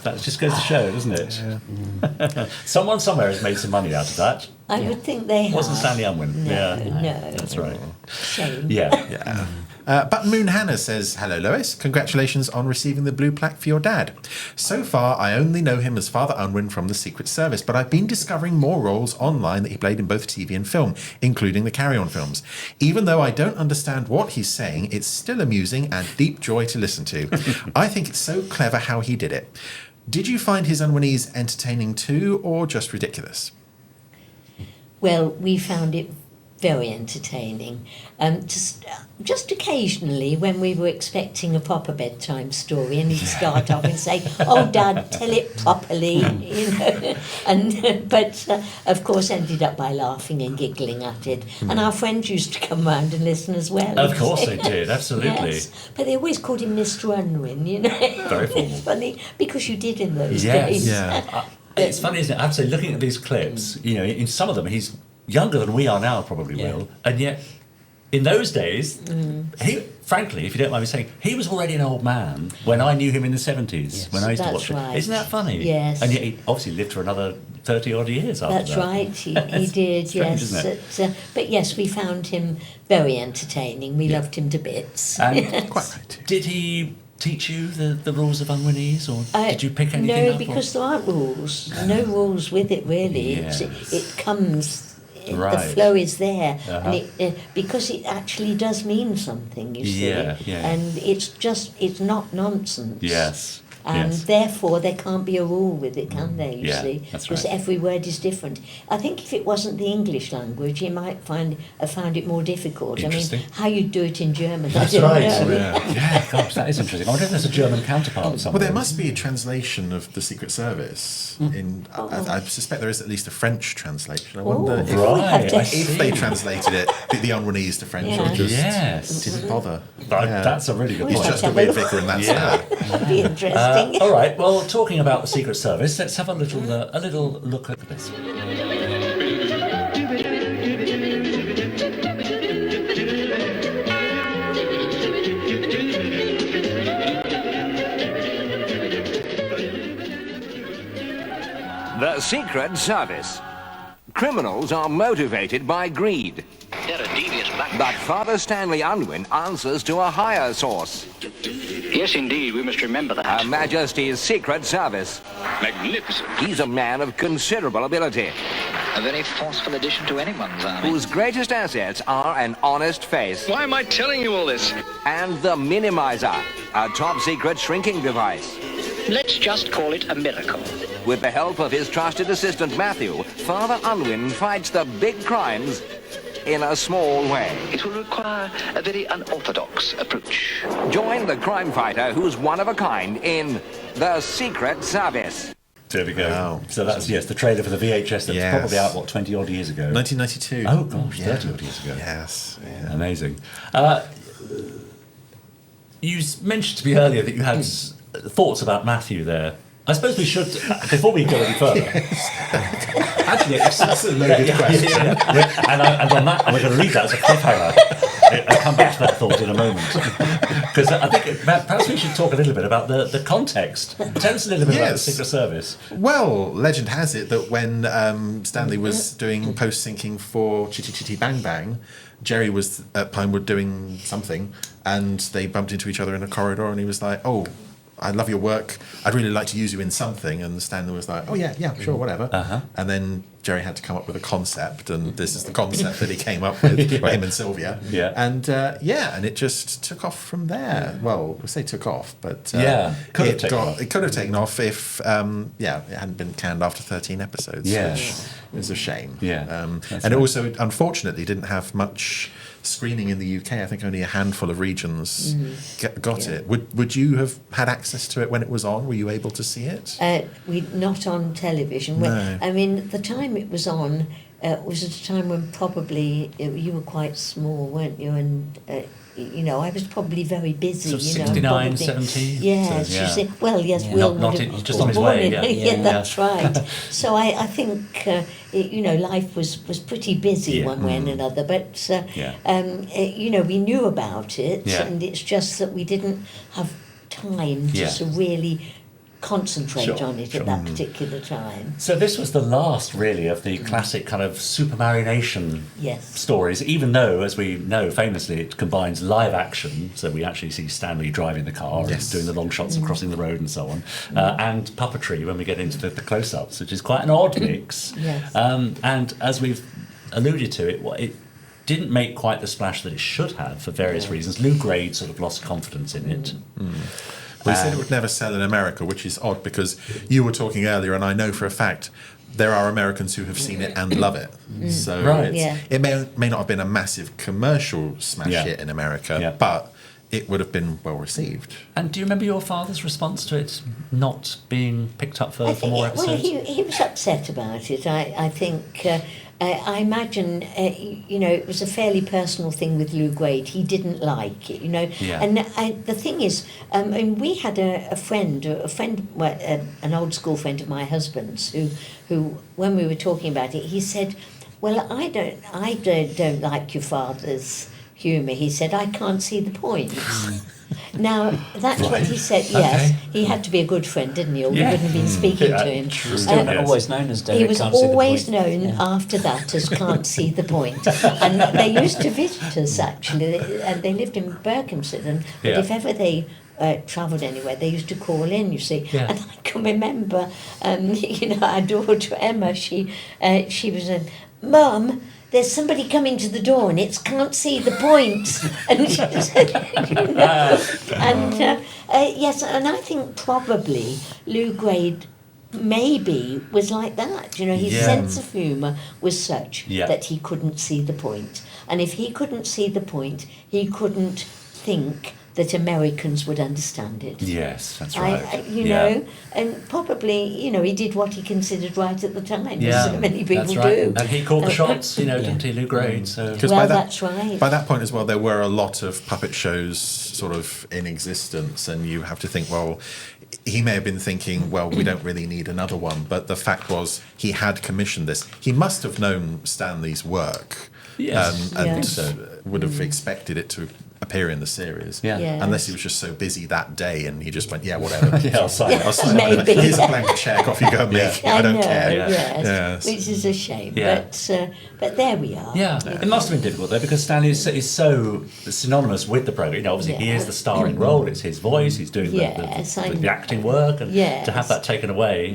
that just goes to show, doesn't it? Yeah. Someone somewhere has made some money out of that. I would think they have. Wasn't Stanley Unwin? No. That's right. Shame. Yeah. Button Moon Hannah says, "Hello Lois, congratulations on receiving the blue plaque for your dad. So far I only know him as Father Unwin from the Secret Service, but I've been discovering more roles online that he played in both TV and film, including the Carry On films. Even though I don't understand what he's saying, it's still amusing and deep joy to listen to. I think it's so clever how he did it. Did you find his Unwinese entertaining too, or just ridiculous?" Well, we found it very entertaining. Just occasionally, when we were expecting a proper bedtime story, and he'd start off and say, "Oh, Dad, tell it properly," but of course ended up by laughing and giggling at it. And our friends used to come round and listen as well. Of course they did, absolutely. Yes, but they always called him Mr. Unwin, Very formal. It's funny, because you did in those days. Yeah. It's funny, isn't it? Absolutely. Looking at these clips, in some of them, he's younger than we are now, probably Will, and yet in those days, he, frankly, if you don't mind me saying, he was already an old man when I knew him in the 70s, when I used to watch it. Isn't that funny? Yes. And yet he obviously lived for another 30-odd years after That's that. right, he did, strange, yes. isn't it? But yes, we found him very entertaining. We loved him to bits. And Quite right too. did he teach you the rules of Unwinese, or did you pick anything No, up? because there aren't rules. No rules with it, really. Yes. It comes... Right. The flow is there, and because it actually does mean something, you see, and it's not nonsense. Yes. And therefore, there can't be a rule with it, can there, you see? That's because right. every word is different. I think if it wasn't the English language, you might have found it more difficult. I mean, how you'd do it in German, That's I don't right. know. Yeah, gosh, that is interesting. I wonder if there's a German counterpart somewhere. Well, there must be a translation of the Secret Service. I suspect there is at least a French translation. I wonder if they translated it, the Unwinese to French, or just didn't bother. That's a really good point. He's just a weird vicar, and that's that. That'd be interesting. All right. Well, talking about the Secret Service, let's have a little look at this. The Secret Service. Criminals are motivated by greed. They're a devious black. But Father Stanley Unwin answers to a higher source. Yes, indeed, we must remember that. Her Majesty's Secret Service. Magnificent. He's a man of considerable ability, A very forceful addition to anyone's army. whose greatest assets are an honest face Why am I telling you all this? and the Minimizer, a top-secret shrinking device. Let's just call it a miracle. With the help of his trusted assistant Matthew, Father Unwin fights the big crimes in a small way. It will require a very unorthodox approach. Join the crime fighter who's one of a kind in The Secret Service. There we go. Wow. So that's, the trailer for the VHS that's probably out, 20-odd years ago? 1992. Oh, gosh, 30-odd years ago. Yes. Yeah. Amazing. You mentioned to me earlier that you had thoughts about Matthew there. I suppose we should, before we go any further, Actually, That's a loaded question. And on that, we're going to leave that as a cliffhanger. I'll come back to that thought in a moment. Because I think perhaps we should talk a little bit about the context. Tell us a little bit about the Secret Service. Well, legend has it that when Stanley was doing post-syncing for Chitty Chitty Bang Bang, Gerry was at Pinewood doing something, and they bumped into each other in a corridor, and he was like, "Oh, I love your work. I'd really like to use you in something." And Stanley was like, "Oh yeah, sure, whatever." And then Gerry had to come up with a concept, and this is the concept that he came up with, or him and Sylvia. Yeah. And and it just took off from there. Well, we say took off, but it could have taken off if it hadn't been canned after 13 episodes. Yeah. Which is a shame. Yeah. And it also, unfortunately, didn't have much screening in the UK. I think only a handful of regions got it. Would you have had access to it when it was on? Were you able to see it? Not on television. No. I mean, the time it was on was at a time when probably you were quite small, weren't you? And I was probably very busy. So 69, 70? Yes. So, yeah. You see, well, yes, Yeah. Will Not would in- have just was on his born way, in- yeah. that's right. So I think life was pretty busy one way and another. But we knew about it, and it's just that we didn't have time to really concentrate on it at that particular time. So this was the last, really, of the classic kind of supermarionation stories, even though, as we know famously, it combines live action, so we actually see Stanley driving the car and doing the long shots and crossing the road and so on, and puppetry when we get into the close-ups, which is quite an odd mix. And as we've alluded to, it didn't make quite the splash that it should have for various reasons. Lou Grade sort of lost confidence in it. Well, he said it would never sell in America, which is odd because you were talking earlier, and I know for a fact there are Americans who have seen it and love it. So it may not have been a massive commercial smash hit in America, but it would have been well received. And do you remember your father's response to it not being picked up for more episodes? Well, he was upset about it. I think. I imagine, it was a fairly personal thing with Lou Grade. He didn't like it, And the thing is, we had a friend, an old school friend of my husband's, who, when we were talking about it, he said, "Well, I don't like your father's humour." He said, "I can't see the point." Now, that's what he said, yes. He had to be a good friend, didn't he? Or we wouldn't have been speaking to him. Always known as Derek. He was always known after that as Can't See the Point. And they used to visit us, actually, and they lived in Berkhamsted. But if ever they travelled anywhere, they used to call in, you see. And I can remember, our daughter Emma, she was a, "Mum, there's somebody coming to the door and it's Can't See the Point." And she said, yes, and I think probably Lou Grade maybe was like that. His sense of humour was such that he couldn't see the point. And if he couldn't see the point, he couldn't think that Americans would understand it. Yes, that's right. And probably, he did what he considered right at the time, Yeah, as so many people that's right. do. And he called the shots, didn't he, Lou Grade? So. That's right. By that point as well, there were a lot of puppet shows sort of in existence, and you have to think, well, he may have been thinking, well, we don't really need another one, but the fact was he had commissioned this. He must have known Stanley's work. Yes. Would have expected it to appear in the series. Unless he was just so busy that day and he just went, whatever. I'll sign it. Maybe. Here's a blank check, off you go, make it. I don't care. Yes. Which is a shame. But there we are. It must have been difficult though, because Stanley is so synonymous with the programme. Obviously he is the starring role, it's his voice, he's doing the acting work, and to have that taken away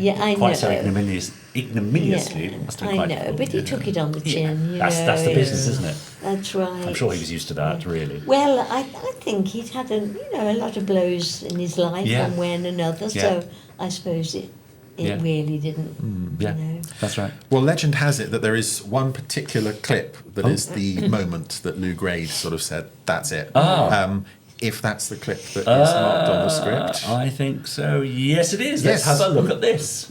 so ignominiously must have been quite difficult. But he took it on the chin. That's the business, isn't it? That's right. I'm sure he was used to that, really. Well, I think he'd had a lot of blows in his life one way and another, so I suppose it really didn't. That's right. Well, legend has it that there is one particular clip that is the moment that Lou Grade sort of said, "That's it." If that's the clip that is marked on the script. I think so. Yes, it is. Let's have a look at this.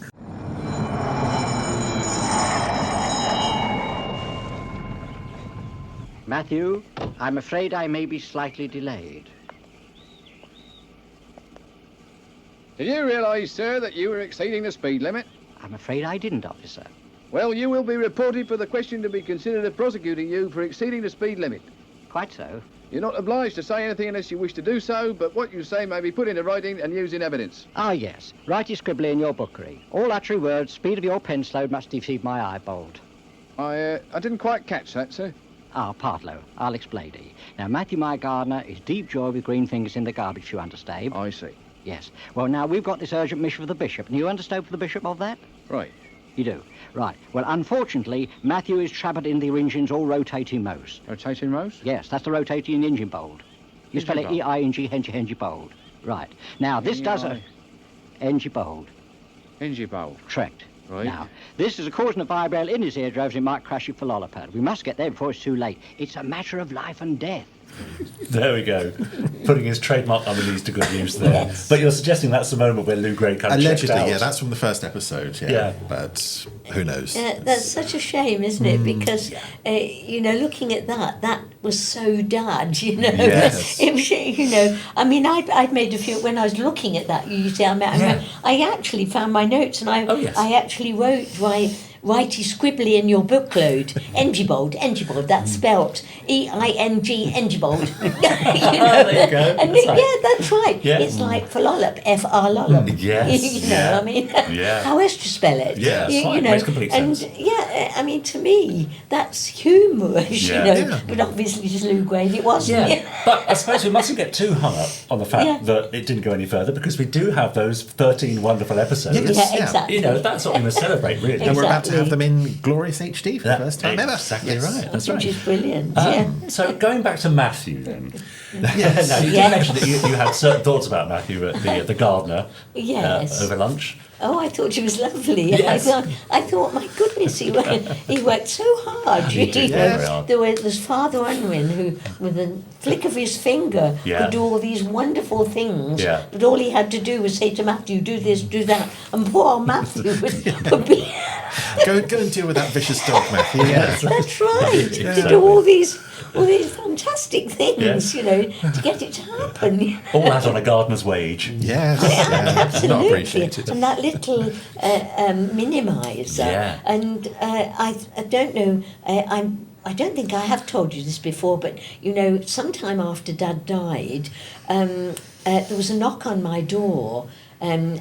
Matthew, I'm afraid I may be slightly delayed. Did you realise, sir, that you were exceeding the speed limit? I'm afraid I didn't, officer. Well, you will be reported for the question to be considered of prosecuting you for exceeding the speed limit. Quite so. You're not obliged to say anything unless you wish to do so, but what you say may be put into writing and used in evidence. Ah, yes. Write scribbly in your bookery. All uttery words, speed of your pencil must deceive my eyeball. I didn't quite catch that, sir. Ah, Partlow, I'll explain to you. Now, Matthew, my gardener, is deep joy with green fingers in the garbage, you understand? I see. Yes. Well, now, we've got this urgent mission for the bishop, and you understand for the bishop of that? Right. You do? Right. Well, unfortunately, Matthew is trapped in the engines all rotating most. Rotating most? Yes, that's the rotating engine bold. You spell it E-I-N-G, Hengy bold. Right. Now, this does a... Engy bold. Engy bold. Correct. Right. Now, this is causing a vibrail in his eardrums and might crash you for lollipop. We must get there before it's too late. It's a matter of life and death. There we go. Putting his trademark unreleased to good use there. Yes. But you're suggesting that's the moment where Lou Gray kind of Allegedly, checked out. yeah, that's from the first episode. Yeah. But who knows? That's such a shame, isn't it? Because, looking at that was so dad, Yes. It was, I mean, I'd made a few, when I was looking at that, you see, I actually found my notes and I actually wrote righty scribbly in your bookload. Engibold, that's spelt E-I-N-G, Engibold. There you go. And that's right. Yeah. It's like farlolloped, F-R-lolloped. Yes. I mean, how else do you spell it? Yeah, that's fine. Makes complete sense. And, I mean, to me, that's humorous, but obviously to Lou Gray it wasn't. Yeah. But I suppose we mustn't get too hung up on the fact that it didn't go any further, because we do have those 13 wonderful episodes. Yeah, exactly. That's what we must celebrate, really. And we're about to have them in glorious HD for the first time ever. Exactly right. That's right. Which is brilliant. So going back to Matthew then. Yes. Now, you did mention that you had certain thoughts about Matthew, the gardener, over lunch. Oh, I thought she was lovely. Yes. I thought, my goodness, he worked so hard. He did very hard. There's Father Unwin, who, with a flick of his finger, could do all these wonderful things. Yeah. But all he had to do was say to Matthew, do this, do that. And poor old Matthew would be... Go and deal with that vicious dog, Matthew. That's right. To do all these fantastic things, to get it to happen. All that on a gardener's wage. Yes. Absolutely. Not appreciated. And that little minimiser. Yeah. And I don't know, I don't think I have told you this before, but, sometime after Dad died, there was a knock on my door. And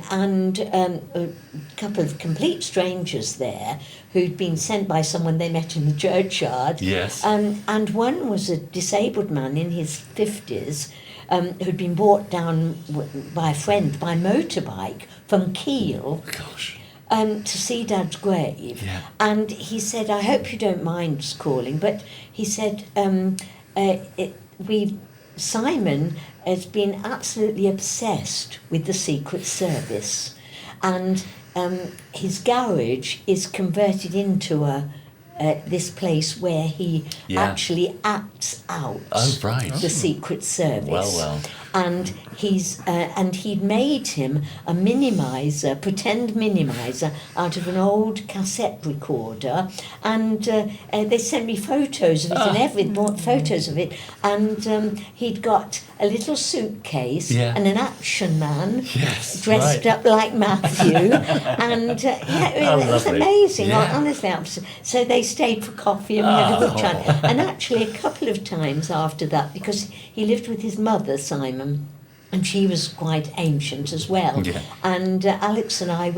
a couple of complete strangers there who'd been sent by someone they met in the churchyard. Yes. And one was a disabled man in his 50s who'd been brought down by a friend by motorbike from Kiel. Gosh. To see Dad's grave. Yeah. And he said, I hope you don't mind calling, but he said, Simon has been absolutely obsessed with the Secret Service, and his garage is converted into this place where he actually acts out the Secret Service. Well. And he'd made him a minimiser, pretend minimiser, out of an old cassette recorder, and they sent me photos of it photos of it, and he'd got a little suitcase and an action man dressed up like Matthew, and it was amazing. Honestly, so they stayed for coffee and we had a good chat, and actually a couple of times after that, because he lived with his mother, Simon, and she was quite ancient as well. Yeah. And Alex and I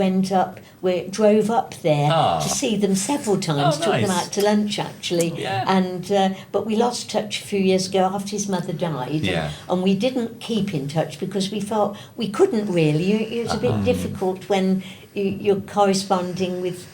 drove up there to see them several times, took them out to lunch actually. Yeah. And but we lost touch a few years ago after his mother died. Yeah. And we didn't keep in touch because we felt we couldn't really. It was a bit difficult when you're corresponding with,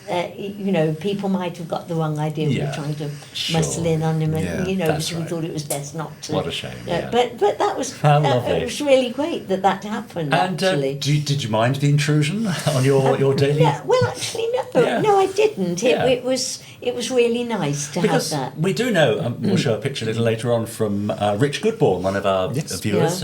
people might have got the wrong idea. We were trying to muscle in on him, and so we thought it was best not to. What a shame. But that was it was really great that happened. And actually, did you mind the intrusion on your daily? Yeah, well, actually, no, I didn't. It was really nice to have that. We do know. We'll show a picture a little later on from Rich Goodborn, one of our viewers.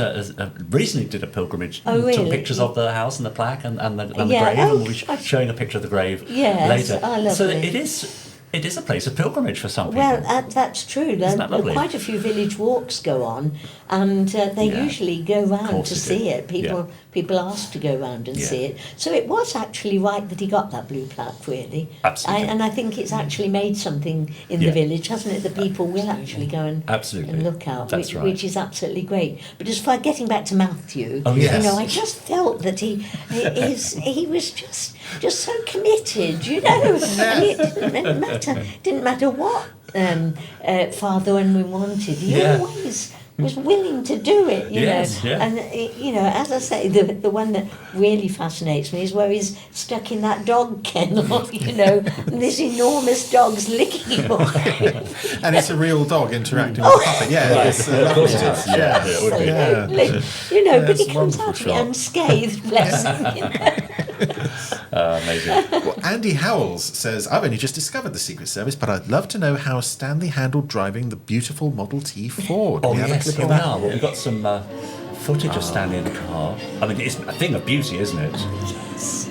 Recently did a pilgrimage, took pictures of the house and the plaque and the grave. We'll be showing a picture of the grave later. I love so it. it is It is a place of pilgrimage for some people. Well, that's true. Isn't that lovely? Quite a few village walks go on, and they usually go round to see it. People ask to go round and see it. So it was actually right that he got that blue plaque, really. Absolutely. And I think it's actually made something in the village, hasn't it? That people will actually go and look out, which is absolutely great. But as far getting back to Matthew, I just felt that he was just so committed, and it didn't matter what Father Unwin wanted. He always was willing to do it, you know. And as I say, the one that really fascinates me is where he's stuck in that dog kennel, and this enormous dog's licking him away. And it's a real dog interacting with the puppet. It's lovely. But he comes out of it unscathed, bless him. Amazing. Well, Andy Howells says, I've only just discovered the Secret Service, but I'd love to know how Stanley handled driving the beautiful Model T Ford. Well, we've got some footage of Stanley in the car. I mean, it's a thing of beauty, isn't it? Yes.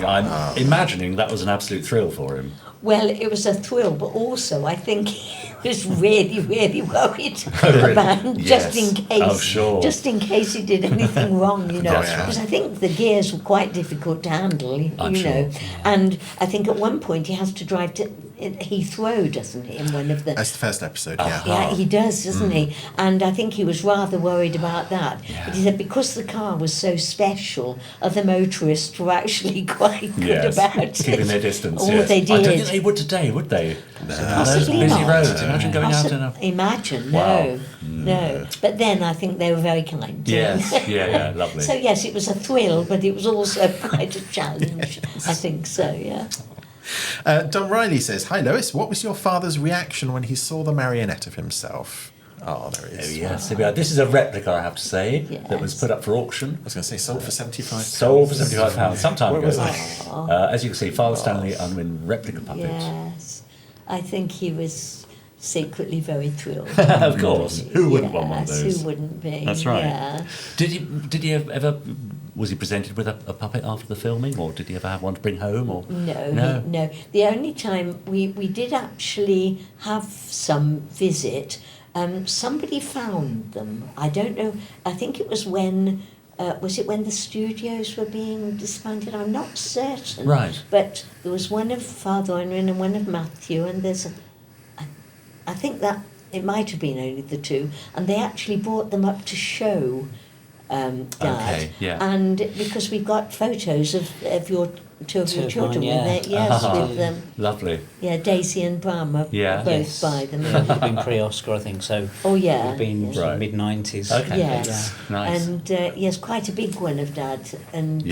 I'm imagining that was an absolute thrill for him. Well, it was a thrill, but also I think he was really, really worried about him, just in case he did anything wrong, Because I think the gears were quite difficult to handle, And I think at one point he has to drive to Heathrow, doesn't he? In one of the that's the first episode. Yeah, he does, doesn't he? And I think he was rather worried about that. But he said because the car was so special, other motorists were actually quite good about keeping their distance. They did. I don't think they would today, would they? No. Possibly busy not. roads. Imagine going out in a... Imagine, wow. No. But then I think they were very kind. Yes, lovely. So yes, it was a thrill, but it was also quite a challenge. I think so, yeah. Don Riley says, hi Lois, what was your father's reaction when he saw the marionette of himself? Oh, there he is. Yes, this is a replica, I have to say, that was put up for auction. I was going to say sold for £75. Sold for £75 some time ago. Was as you can see, Father Stanley Unwin replica puppet. Yes, I think he was secretly very thrilled. Of course, who wouldn't want one of those? Who wouldn't be? That's right. Yeah. Did he ever? Was he presented with a puppet after the filming, or did he ever have one to bring home? Or No. The only time we did actually have some visit, somebody found them. I don't know. I think it was when. Was it when the studios were being disbanded? I'm not certain. Right. But there was one of Father Unwin and one of Matthew, and I think that it might have been only the two, and they actually brought them up to show Dad. Okay, yeah. And because we've got photos of your two of your children with them. Lovely. Yeah, Daisy and Bram are both by them. It would have been pre-Oscar, I think, so it would have been mid-90s. Okay. Yes. Nice. And quite a big one of Dad, and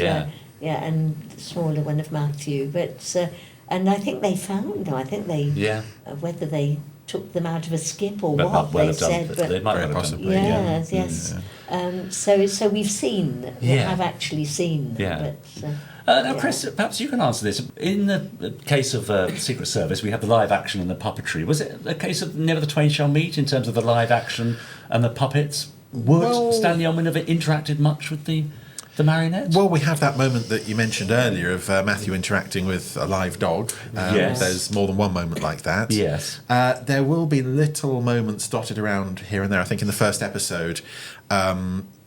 and the smaller one of Matthew. But and I think they found them. I think they whether they took them out of a skip or what they said, but they might have possibly. Yes. So we've seen. We have actually seen them. Yeah. But, now, Chris, perhaps you can answer this. In the case of Secret Service, we have the live action and the puppetry. Was it a case of never the twain shall meet in terms of the live action and the puppets? Would Stanley Unwin have interacted much with the marionette? Well, we have that moment that you mentioned earlier of Matthew interacting with a live dog. Yes. There's more than one moment like that. Yes. There will be little moments dotted around here and there. I think in the first episode,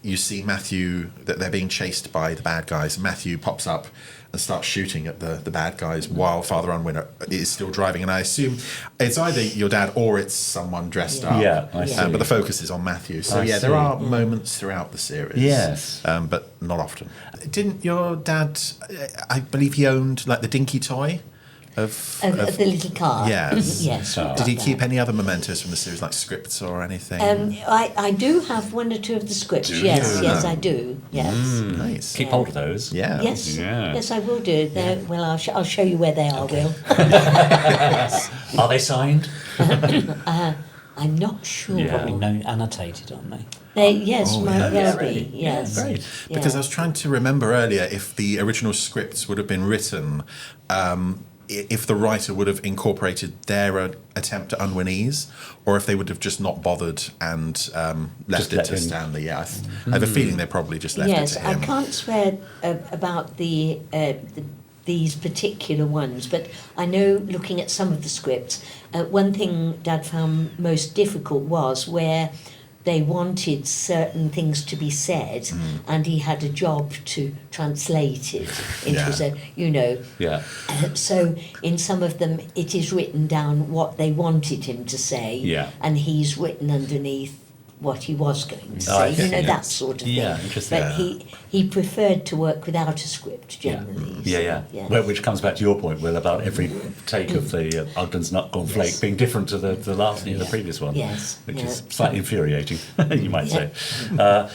you see Matthew, that they're being chased by the bad guys. Matthew pops up and starts shooting at the bad guys while Father Unwin is still driving. And I assume it's either your dad or it's someone dressed up. Yeah, I see. But the focus is on Matthew. So there are moments throughout the series. Yes. But not often. Didn't your dad, I believe he owned like the dinky toy? Of the little car. Yes. Yes. Did he keep any other mementos from the series, like scripts or anything? I do have one or two of the scripts. Yes, I do. Yes. Nice. Keep hold of those. Yeah. Yes. Yeah. Yes, I will do. Well, I'll show you where they are. Will. Are they signed? I'm not sure. Probably annotated, aren't they? Yes, might well be. Yes. Yeah, great. Because I was trying to remember earlier if the original scripts would have been written if the writer would have incorporated their attempt at Unwinese, or if they would have just not bothered and left it to Stanley. Yeah, I have a feeling they probably just left it to him. Yes, I can't swear about these particular ones, but I know, looking at some of the scripts, one thing Dad found most difficult was where they wanted certain things to be said, and he had a job to translate it into his own, Yeah. So in some of them, it is written down what they wanted him to say, and he's written underneath what he was going to say, that sort of thing. Yeah, interesting. But he preferred to work without a script generally. Yeah. Well, which comes back to your point, Will, about every take of the Ogden's Nut Gone Flake being different to the last, the previous one. Yes. Which is slightly infuriating, you might say. Well,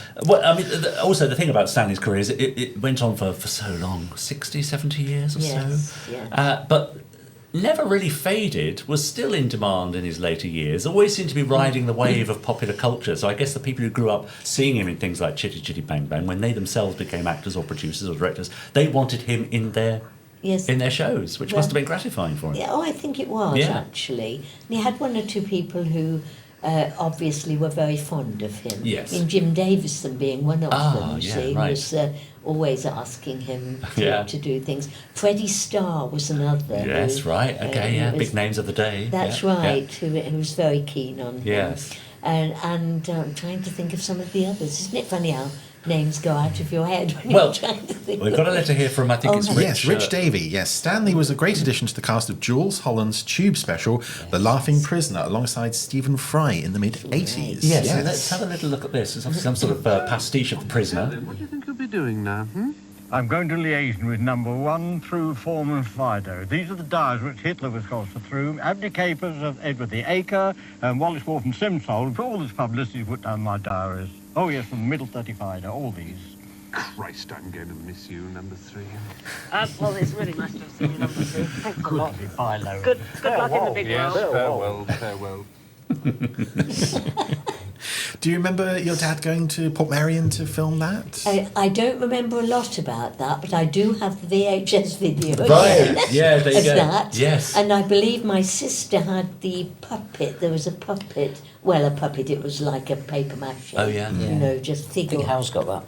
I mean, also the thing about Stanley's career is it went on for so long, 60, 70 years or so. Yes. But never really faded, was still in demand in his later years, always seemed to be riding the wave of popular culture. So I guess the people who grew up seeing him in things like Chitty Chitty Bang Bang, when they themselves became actors or producers or directors, they wanted him in their shows, which must have been gratifying for him. Yeah, I think it was, actually. And he had one or two people who obviously were very fond of him. Yes. In Jim Davison being one of them, right. was always asking him to do things. Freddie Starr was another. Yes, right. Okay, big names of the day. That's right, who was very keen on him. Yes. And I'm trying to think of some of the others. Isn't it funny how names go out of your head when you're trying to think? We've got a letter here from, I think it's Rich. Yes, Rich Davey. Yes, Stanley was a great addition to the cast of Jules Holland's Tube special, The Laughing Prisoner, alongside Stephen Fry in the mid-80s. Yes, so let's have a little look at this. It's some sort of pastiche of The Prisoner. What do you think you'll be doing now, I'm going to liaison with number 1 through Foreman Fido. These are the diaries which Hitler was caused through, abdicators of Edward the Acre, and Wallace Wolf and Simsold. For all this publicity, put down my diaries. Oh, yes, from Middle 35, all these. Christ, I'm going to miss you, number 3. Well, it's really nice to have seen you, number 3. Thanks a lot. Goodbye, Lois. Good luck in the big world. Farewell. Do you remember your dad going to Portmeirion to film that? I don't remember a lot about that, but I do have the VHS video. Right, yeah, there you go. That. Yes. And I believe my sister had the puppet. There was a puppet. Well, a puppet, it was like a paper mache. Oh, yeah. Just I figure. think Hal's got that.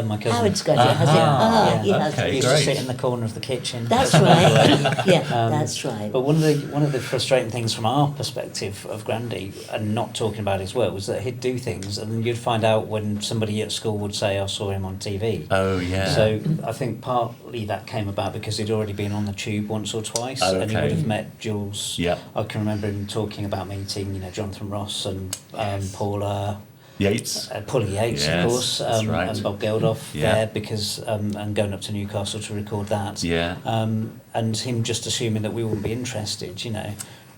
My cousin. Howard's got it, has it? He has He it. used to sit in the corner of the kitchen. That's right. That's right. But one of the frustrating things from our perspective of Grandy, and not talking about his work, was that he'd do things, and you'd find out when somebody at school would say, "I saw him on TV." Oh, yeah. So I think partly that came about because he'd already been on the Tube once or twice, Oh, and he okay. would have met Jules. Yeah. I can remember him talking about meeting, Jonathan Ross and Paula Yates. Paula Yates, Yes, of course, that's right. and Bob Geldof Yeah. there because and going up to Newcastle to record that. Yeah. And him just assuming that we wouldn't be interested,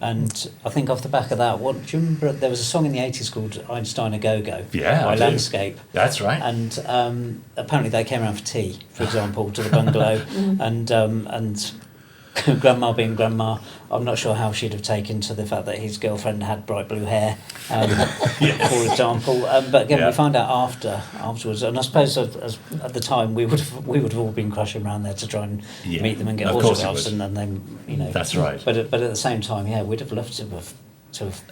And I think off the back of that, do you remember there was a song in the 80s called Einstein a Go-Go Yeah, by I do. Landscape. That's right. And apparently they came around for tea, for example, to the bungalow, and Grandma being Grandma, I'm not sure how she'd have taken to the fact that his girlfriend had bright blue hair, for example. But again, we found out afterwards, and I suppose as at the time we would have all been crushing around there to try and meet them and get Of course autographs, it would. and then That's right. But at the same time, we'd have loved to have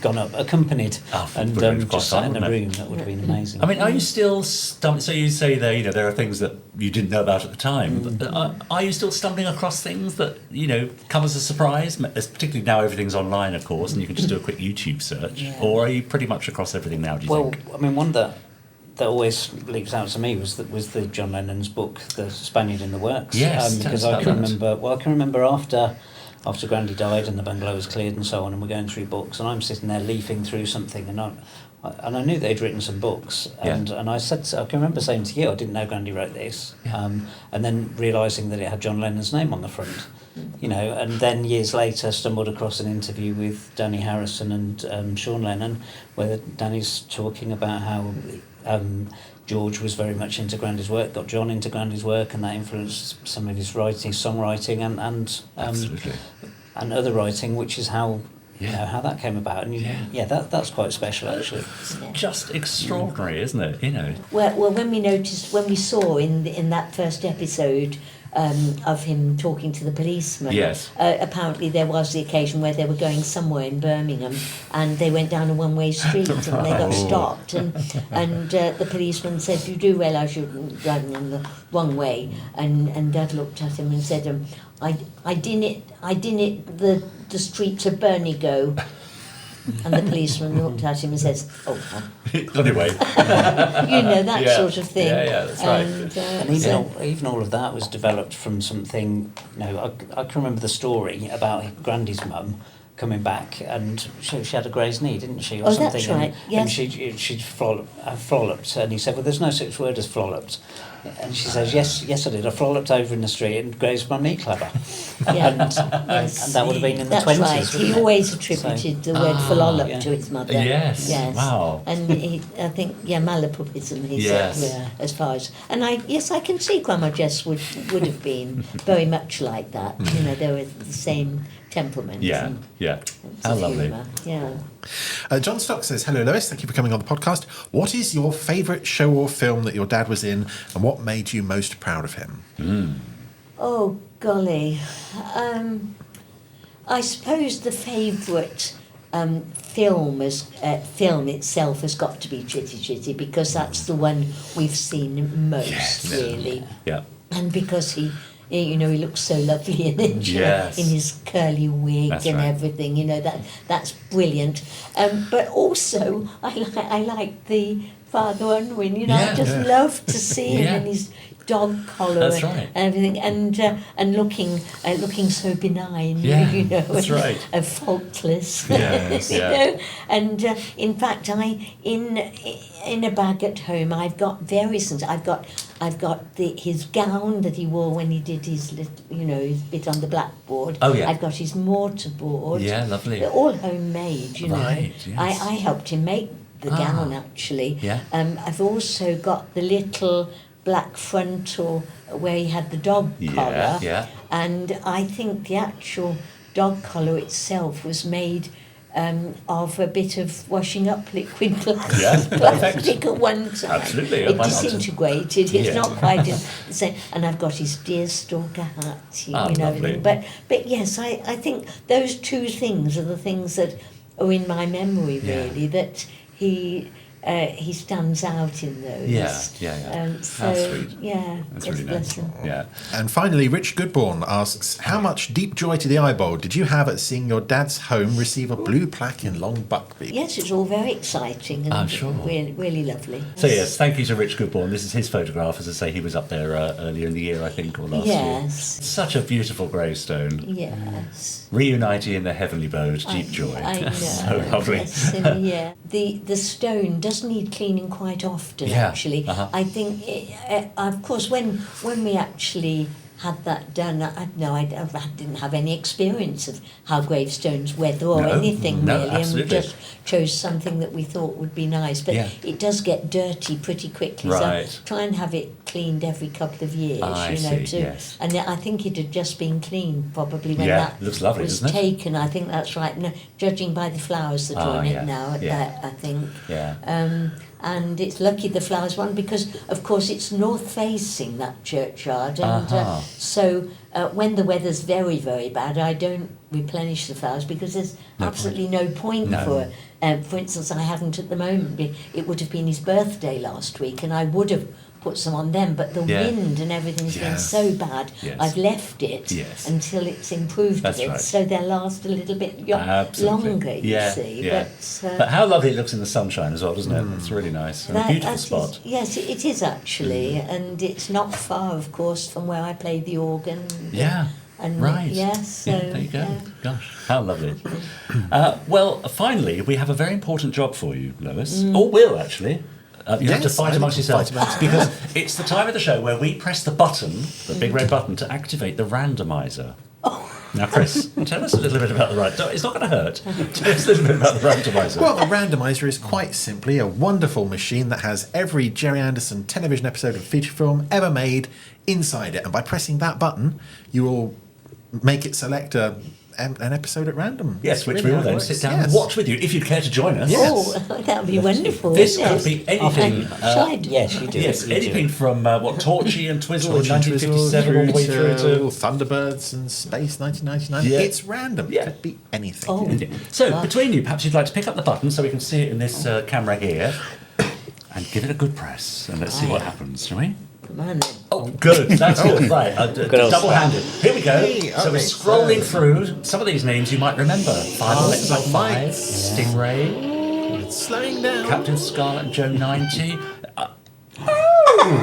gone up accompanied and would have been quite just sat fun, in a wouldn't it? room. That would have been amazing. I mean, are you still so you say there, there are things that you didn't know about at the time. But are you still stumbling across things that come as a surprise? Particularly now everything's online, of course, and you can just do a quick YouTube search. Or are you pretty much across everything now? Do you think? I mean, one that always leaps out to me was the John Lennon's book, The Spaniard in the Works. Yes, because I can remember. Well, I can remember after Grandy died and the bungalow was cleared and so on, and we're going through books, and I'm sitting there leafing through something, and I knew they'd written some books, and I can remember saying to you, I didn't know Grandy wrote this, and then realising that it had John Lennon's name on the front, and then years later stumbled across an interview with Danny Harrison and Sean Lennon, where Danny's talking about how George was very much into Grandy's work, got John into Grandy's work, and that influenced some of his writing, songwriting, and other writing, which is how how that came about. And that's quite special, actually. Just extraordinary, isn't it? Well, when we saw in that first episode of him talking to the policeman. Yes. Apparently there was the occasion where they were going somewhere in Birmingham and they went down a one-way street and they got stopped and the policeman said, "You do realise you're driving on the wrong way?" And Dad looked at him and said, I didn't the streets of Bernigo. And the policeman looked at him and says, "Oh, anyway." That sort of thing. Yeah, that's right. And even all of that was developed from something. I can remember the story about Grandy's mum coming back, and she had a Gray's knee, didn't she, or something? That's right. Yes. And she'd frolipped, and he said, "Well, there's no such word as frolipped." And she says, yes, I did. I frolipped over in the street and grazed my knee clever. Yeah. And that would have been in the 20s. That's right. He it? always attributed the word farlolloped to his mother. Yes. Wow. And I think, malapropism, he said, as far as... And I can see Grandma Jess would have been very much like that. They were the same temperament. Yeah. How lovely. Humour. Yeah. John Stock says, "Hello Lois, thank you for coming on the podcast. What is your favourite show or film that your dad was in, and what made you most proud of him?" Oh, golly. I suppose the favourite film itself has got to be Chitty Chitty, because that's the one we've seen most, really. Yeah. And because he looks so lovely in it, in his curly wig everything. That's brilliant. But also, I like the Father Unwin. I just love to see him in his dog collar and everything, and looking so benign. That's right. And faultless. Yes, And in fact, in a bag at home, I've got various things. I've got his gown that he wore when he did his his bit on the blackboard. Oh yeah. I've got his mortarboard. Yeah, lovely. They're all homemade. Right. Yes. I helped him make the gown actually. Yeah. I've also got the little black frontal where he had the dog collar. Yeah. And I think the actual dog collar itself was made of a bit of washing up liquid plastic at one time. Absolutely. It disintegrated. It's not quite the same. And I've got his deerstalker hat, lovely. But yes, I think those two things are the things that are in my memory, really, that he stands out in those. Yeah. So, sweet. Yeah, That's it's really nice. blessing. Yeah. And finally, Rich Goodborn asks, how much deep joy to the eyeball did you have at seeing your dad's home receive a blue plaque in Long Buckby? Yes, it's all very exciting and I'm sure. really lovely. So yes, thank you to Rich Goodborn. This is his photograph. As I say, he was up there earlier in the year, I think, or last year. Yes. Such a beautiful gravestone. Yes. Reuniting in the heavenly abode, deep joy. I know. So lovely. Bless him, yeah. The stone does need cleaning quite often, actually. I think, of course, when we actually had that done, I didn't have any experience of how gravestones weather or anything really, absolutely. and we just chose something that we thought would be nice. But it does get dirty pretty quickly, so try and have it cleaned every couple of years. Yes. And I think it had just been cleaned probably when that looks lovely, was doesn't it? taken. I think that's right. No, judging by the flowers that are on it now, I think. Yeah. And it's lucky the flowers one because, of course, it's north facing that churchyard, and so when the weather's very, very bad, I don't replenish the flowers because there's absolutely no point for it. For instance, I haven't at the moment. It would have been his birthday last week, and I would have put some on them, but the wind and everything's been so bad. I've left it until it's improved a bit, so they'll last a little bit longer. You see, but how lovely it looks in the sunshine as well, doesn't it? It's really nice. And a beautiful spot. Yes, it is actually, and it's not far, of course, from where I play the organ. And right. Yes. So, there you go. Gosh, how lovely. Well, finally, we have a very important job for you, Lois. Or Will, actually. You have to fight amongst yourselves because it's the time of the show where we press the button, the big red button, to activate the randomiser. Now, Chris, tell us a little bit about the randomiser. It's not going to hurt. Tell us a little bit about the randomiser. Well, the randomiser is quite simply a wonderful machine that has every Gerry Anderson television episode of feature film ever made inside it. And by pressing that button, you will make it select a an episode at random. Yes, That's which really we will how it then works. sit down and watch with you if you'd care to join us. Oh, that would be wonderful. This wouldn't could it? be anything. Shall I do Yes, you do. Yes, You do. anything from Torchy and Twizzle in Torch and Twizzle 1957 all the way through to. Thunderbirds and Space 1999. Yeah. It's random. Yeah. It could be anything. Oh. So, between you, perhaps you'd like to pick up the button so we can see it in this camera here and give it a good press and let's see what happens, shall we? Come on then. Oh, good. That's good. Right. Double-handed. Here we go. Hey, So we're okay, scrolling so- through some of these names you might remember. Farlolloped like Five, Mike. Stingray, It's slowing down. Captain Scarlet and Joe 90.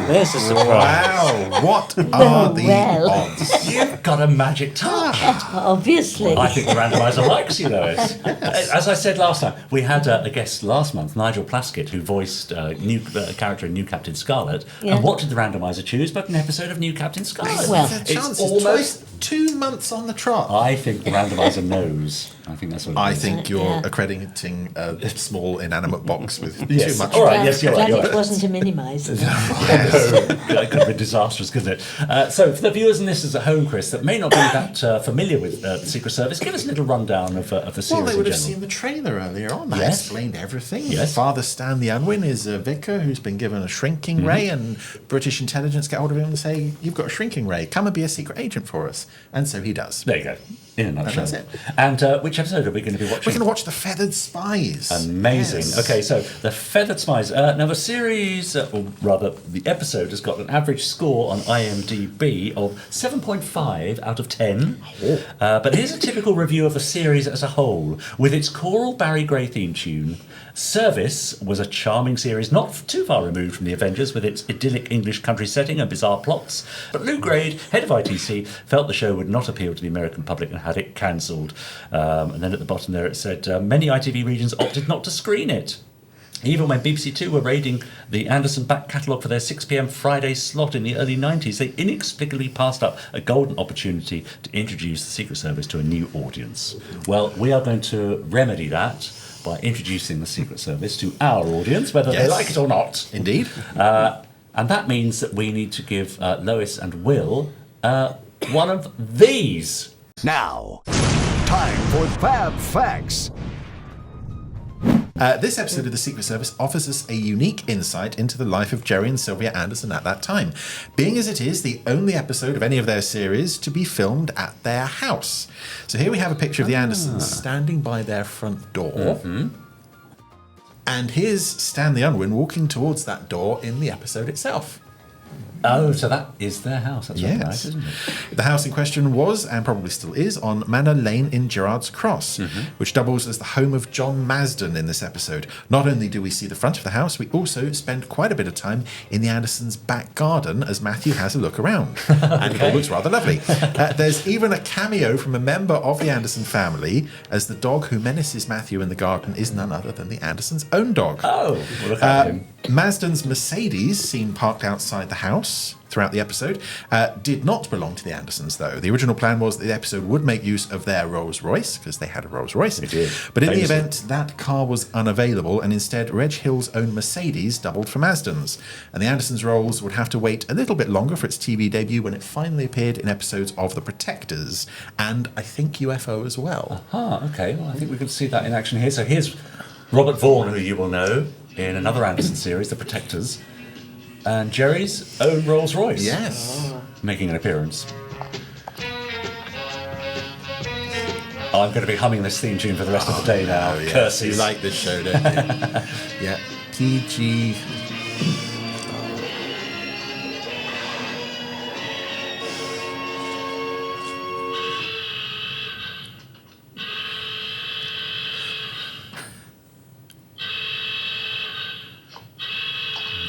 There's a surprise. Wow, what are the well. odds? You've got a magic touch. Obviously. I think the randomiser likes you, Lois. As I said last time, we had a guest last month, Nigel Plaskett, who voiced a character in New Captain Scarlet. Yeah. And what did the randomiser choose but an episode of New Captain Scarlet? Well, The it's chances almost. 2 months on the trot. I think the randomiser knows. I think that's what it I is. think you're Yeah. accrediting a small inanimate box with Yes. too much. All right, yes, you're right. Glad You're it right. wasn't a minimiser. That could have been disastrous, couldn't it? So, for the viewers and listeners at home, Chris, that may not be that familiar with the Secret Service, give us a little rundown of the series Well, they would in have general. seen the trailer earlier on. That Yes. explained everything. Yes. Father Stanley Unwin is a vicar who's been given a shrinking ray, and British intelligence get hold of him and say, "You've got a shrinking ray. Come and be a secret agent for us." And so he does. There you go. In a nutshell. that's it. And which episode are we going to be watching? We're going to watch The Feathered Spies. Amazing. Yes. Okay, so The Feathered Spies. Now, the series, or rather, the episode has got an average score on IMDb of 7.5 out of 10. But here's a typical review of the series as a whole. With its choral Barry Gray theme tune, Service was a charming series, not too far removed from The Avengers, with its idyllic English country setting and bizarre plots. But Lou Grade, head of ITC, felt the show would not appeal to the American public and had it cancelled. And then at the bottom there it said, many ITV regions opted not to screen it. Even when BBC Two were raiding the Anderson back catalogue for their 6 p.m. Friday slot in the early 90s, they inexplicably passed up a golden opportunity to introduce the Secret Service to a new audience. Well, we are going to remedy that by introducing the Secret Service to our audience, whether they Yes. like it or not. Indeed. And that means that we need to give Lois and Will one of these. Now, time for Fab Facts. This episode of The Secret Service offers us a unique insight into the life of Gerry and Sylvia Anderson at that time, being as it is the only episode of any of their series to be filmed at their house. So here we have a picture of the Andersons standing by their front door. And here's Stanley Unwin walking towards that door in the episode itself. Oh, so that is their house. That's Yes. very nice, isn't it? The house in question was, and probably still is, on Manor Lane in Gerrard's Cross, which doubles as the home of John Masden in this episode. Not only do we see the front of the house, we also spend quite a bit of time in the Andersons' back garden as Matthew has a look around. And it all looks rather lovely. There's even a cameo from a member of the Anderson family, as the dog who menaces Matthew in the garden is none other than the Andersons' own dog. Oh, well, look at him. Masden's Mercedes, seen parked outside the house throughout the episode, did not belong to the Andersons, though. The original plan was that the episode would make use of their Rolls Royce, because they had a Rolls Royce. It did. But in the Famously. event, that car was unavailable, and instead Reg Hill's own Mercedes doubled for Masden's. And the Andersons' Rolls would have to wait a little bit longer for its TV debut when it finally appeared in episodes of The Protectors, and I think UFO as well. Okay. Well, I think we can see that in action here. So here's Robert Vaughan, who you will know in another Anderson series, The Protectors, and Gerry's own Rolls Royce. Yes. Making an appearance. I'm going to be humming this theme tune for the rest of the day now. Oh, yeah. Curses. You like this show, don't you? Yeah. PG.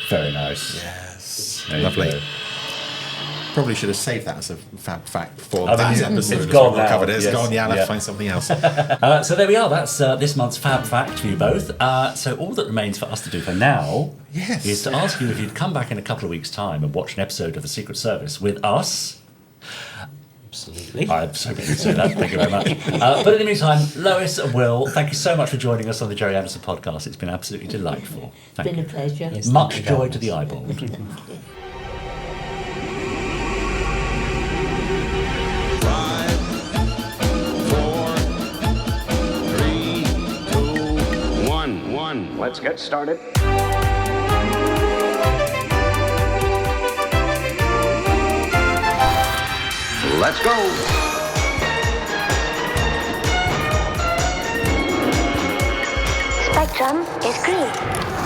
Very nice. Yes. There you Lovely. go. Probably should have saved that as a fab fact for I mean, that it's episode. as gone well. now. Covered it. It's Yes. gone. Yeah, I'll have Yeah. to find something else. So there we are. That's this month's Fab Fact for you both. So all that remains for us to do for now is to ask you if you'd come back in a couple of weeks' time and watch an episode of The Secret Service with us. Absolutely. I'm so glad you said that. Thank you very much. But in the meantime, Lois and Will, thank you so much for joining us on the Gerry Anderson Podcast. It's been absolutely delightful. Thank Been you. a pleasure. Yes, Much thank you very joy to the eyeball. let's get started. Let's go. Spectrum is green.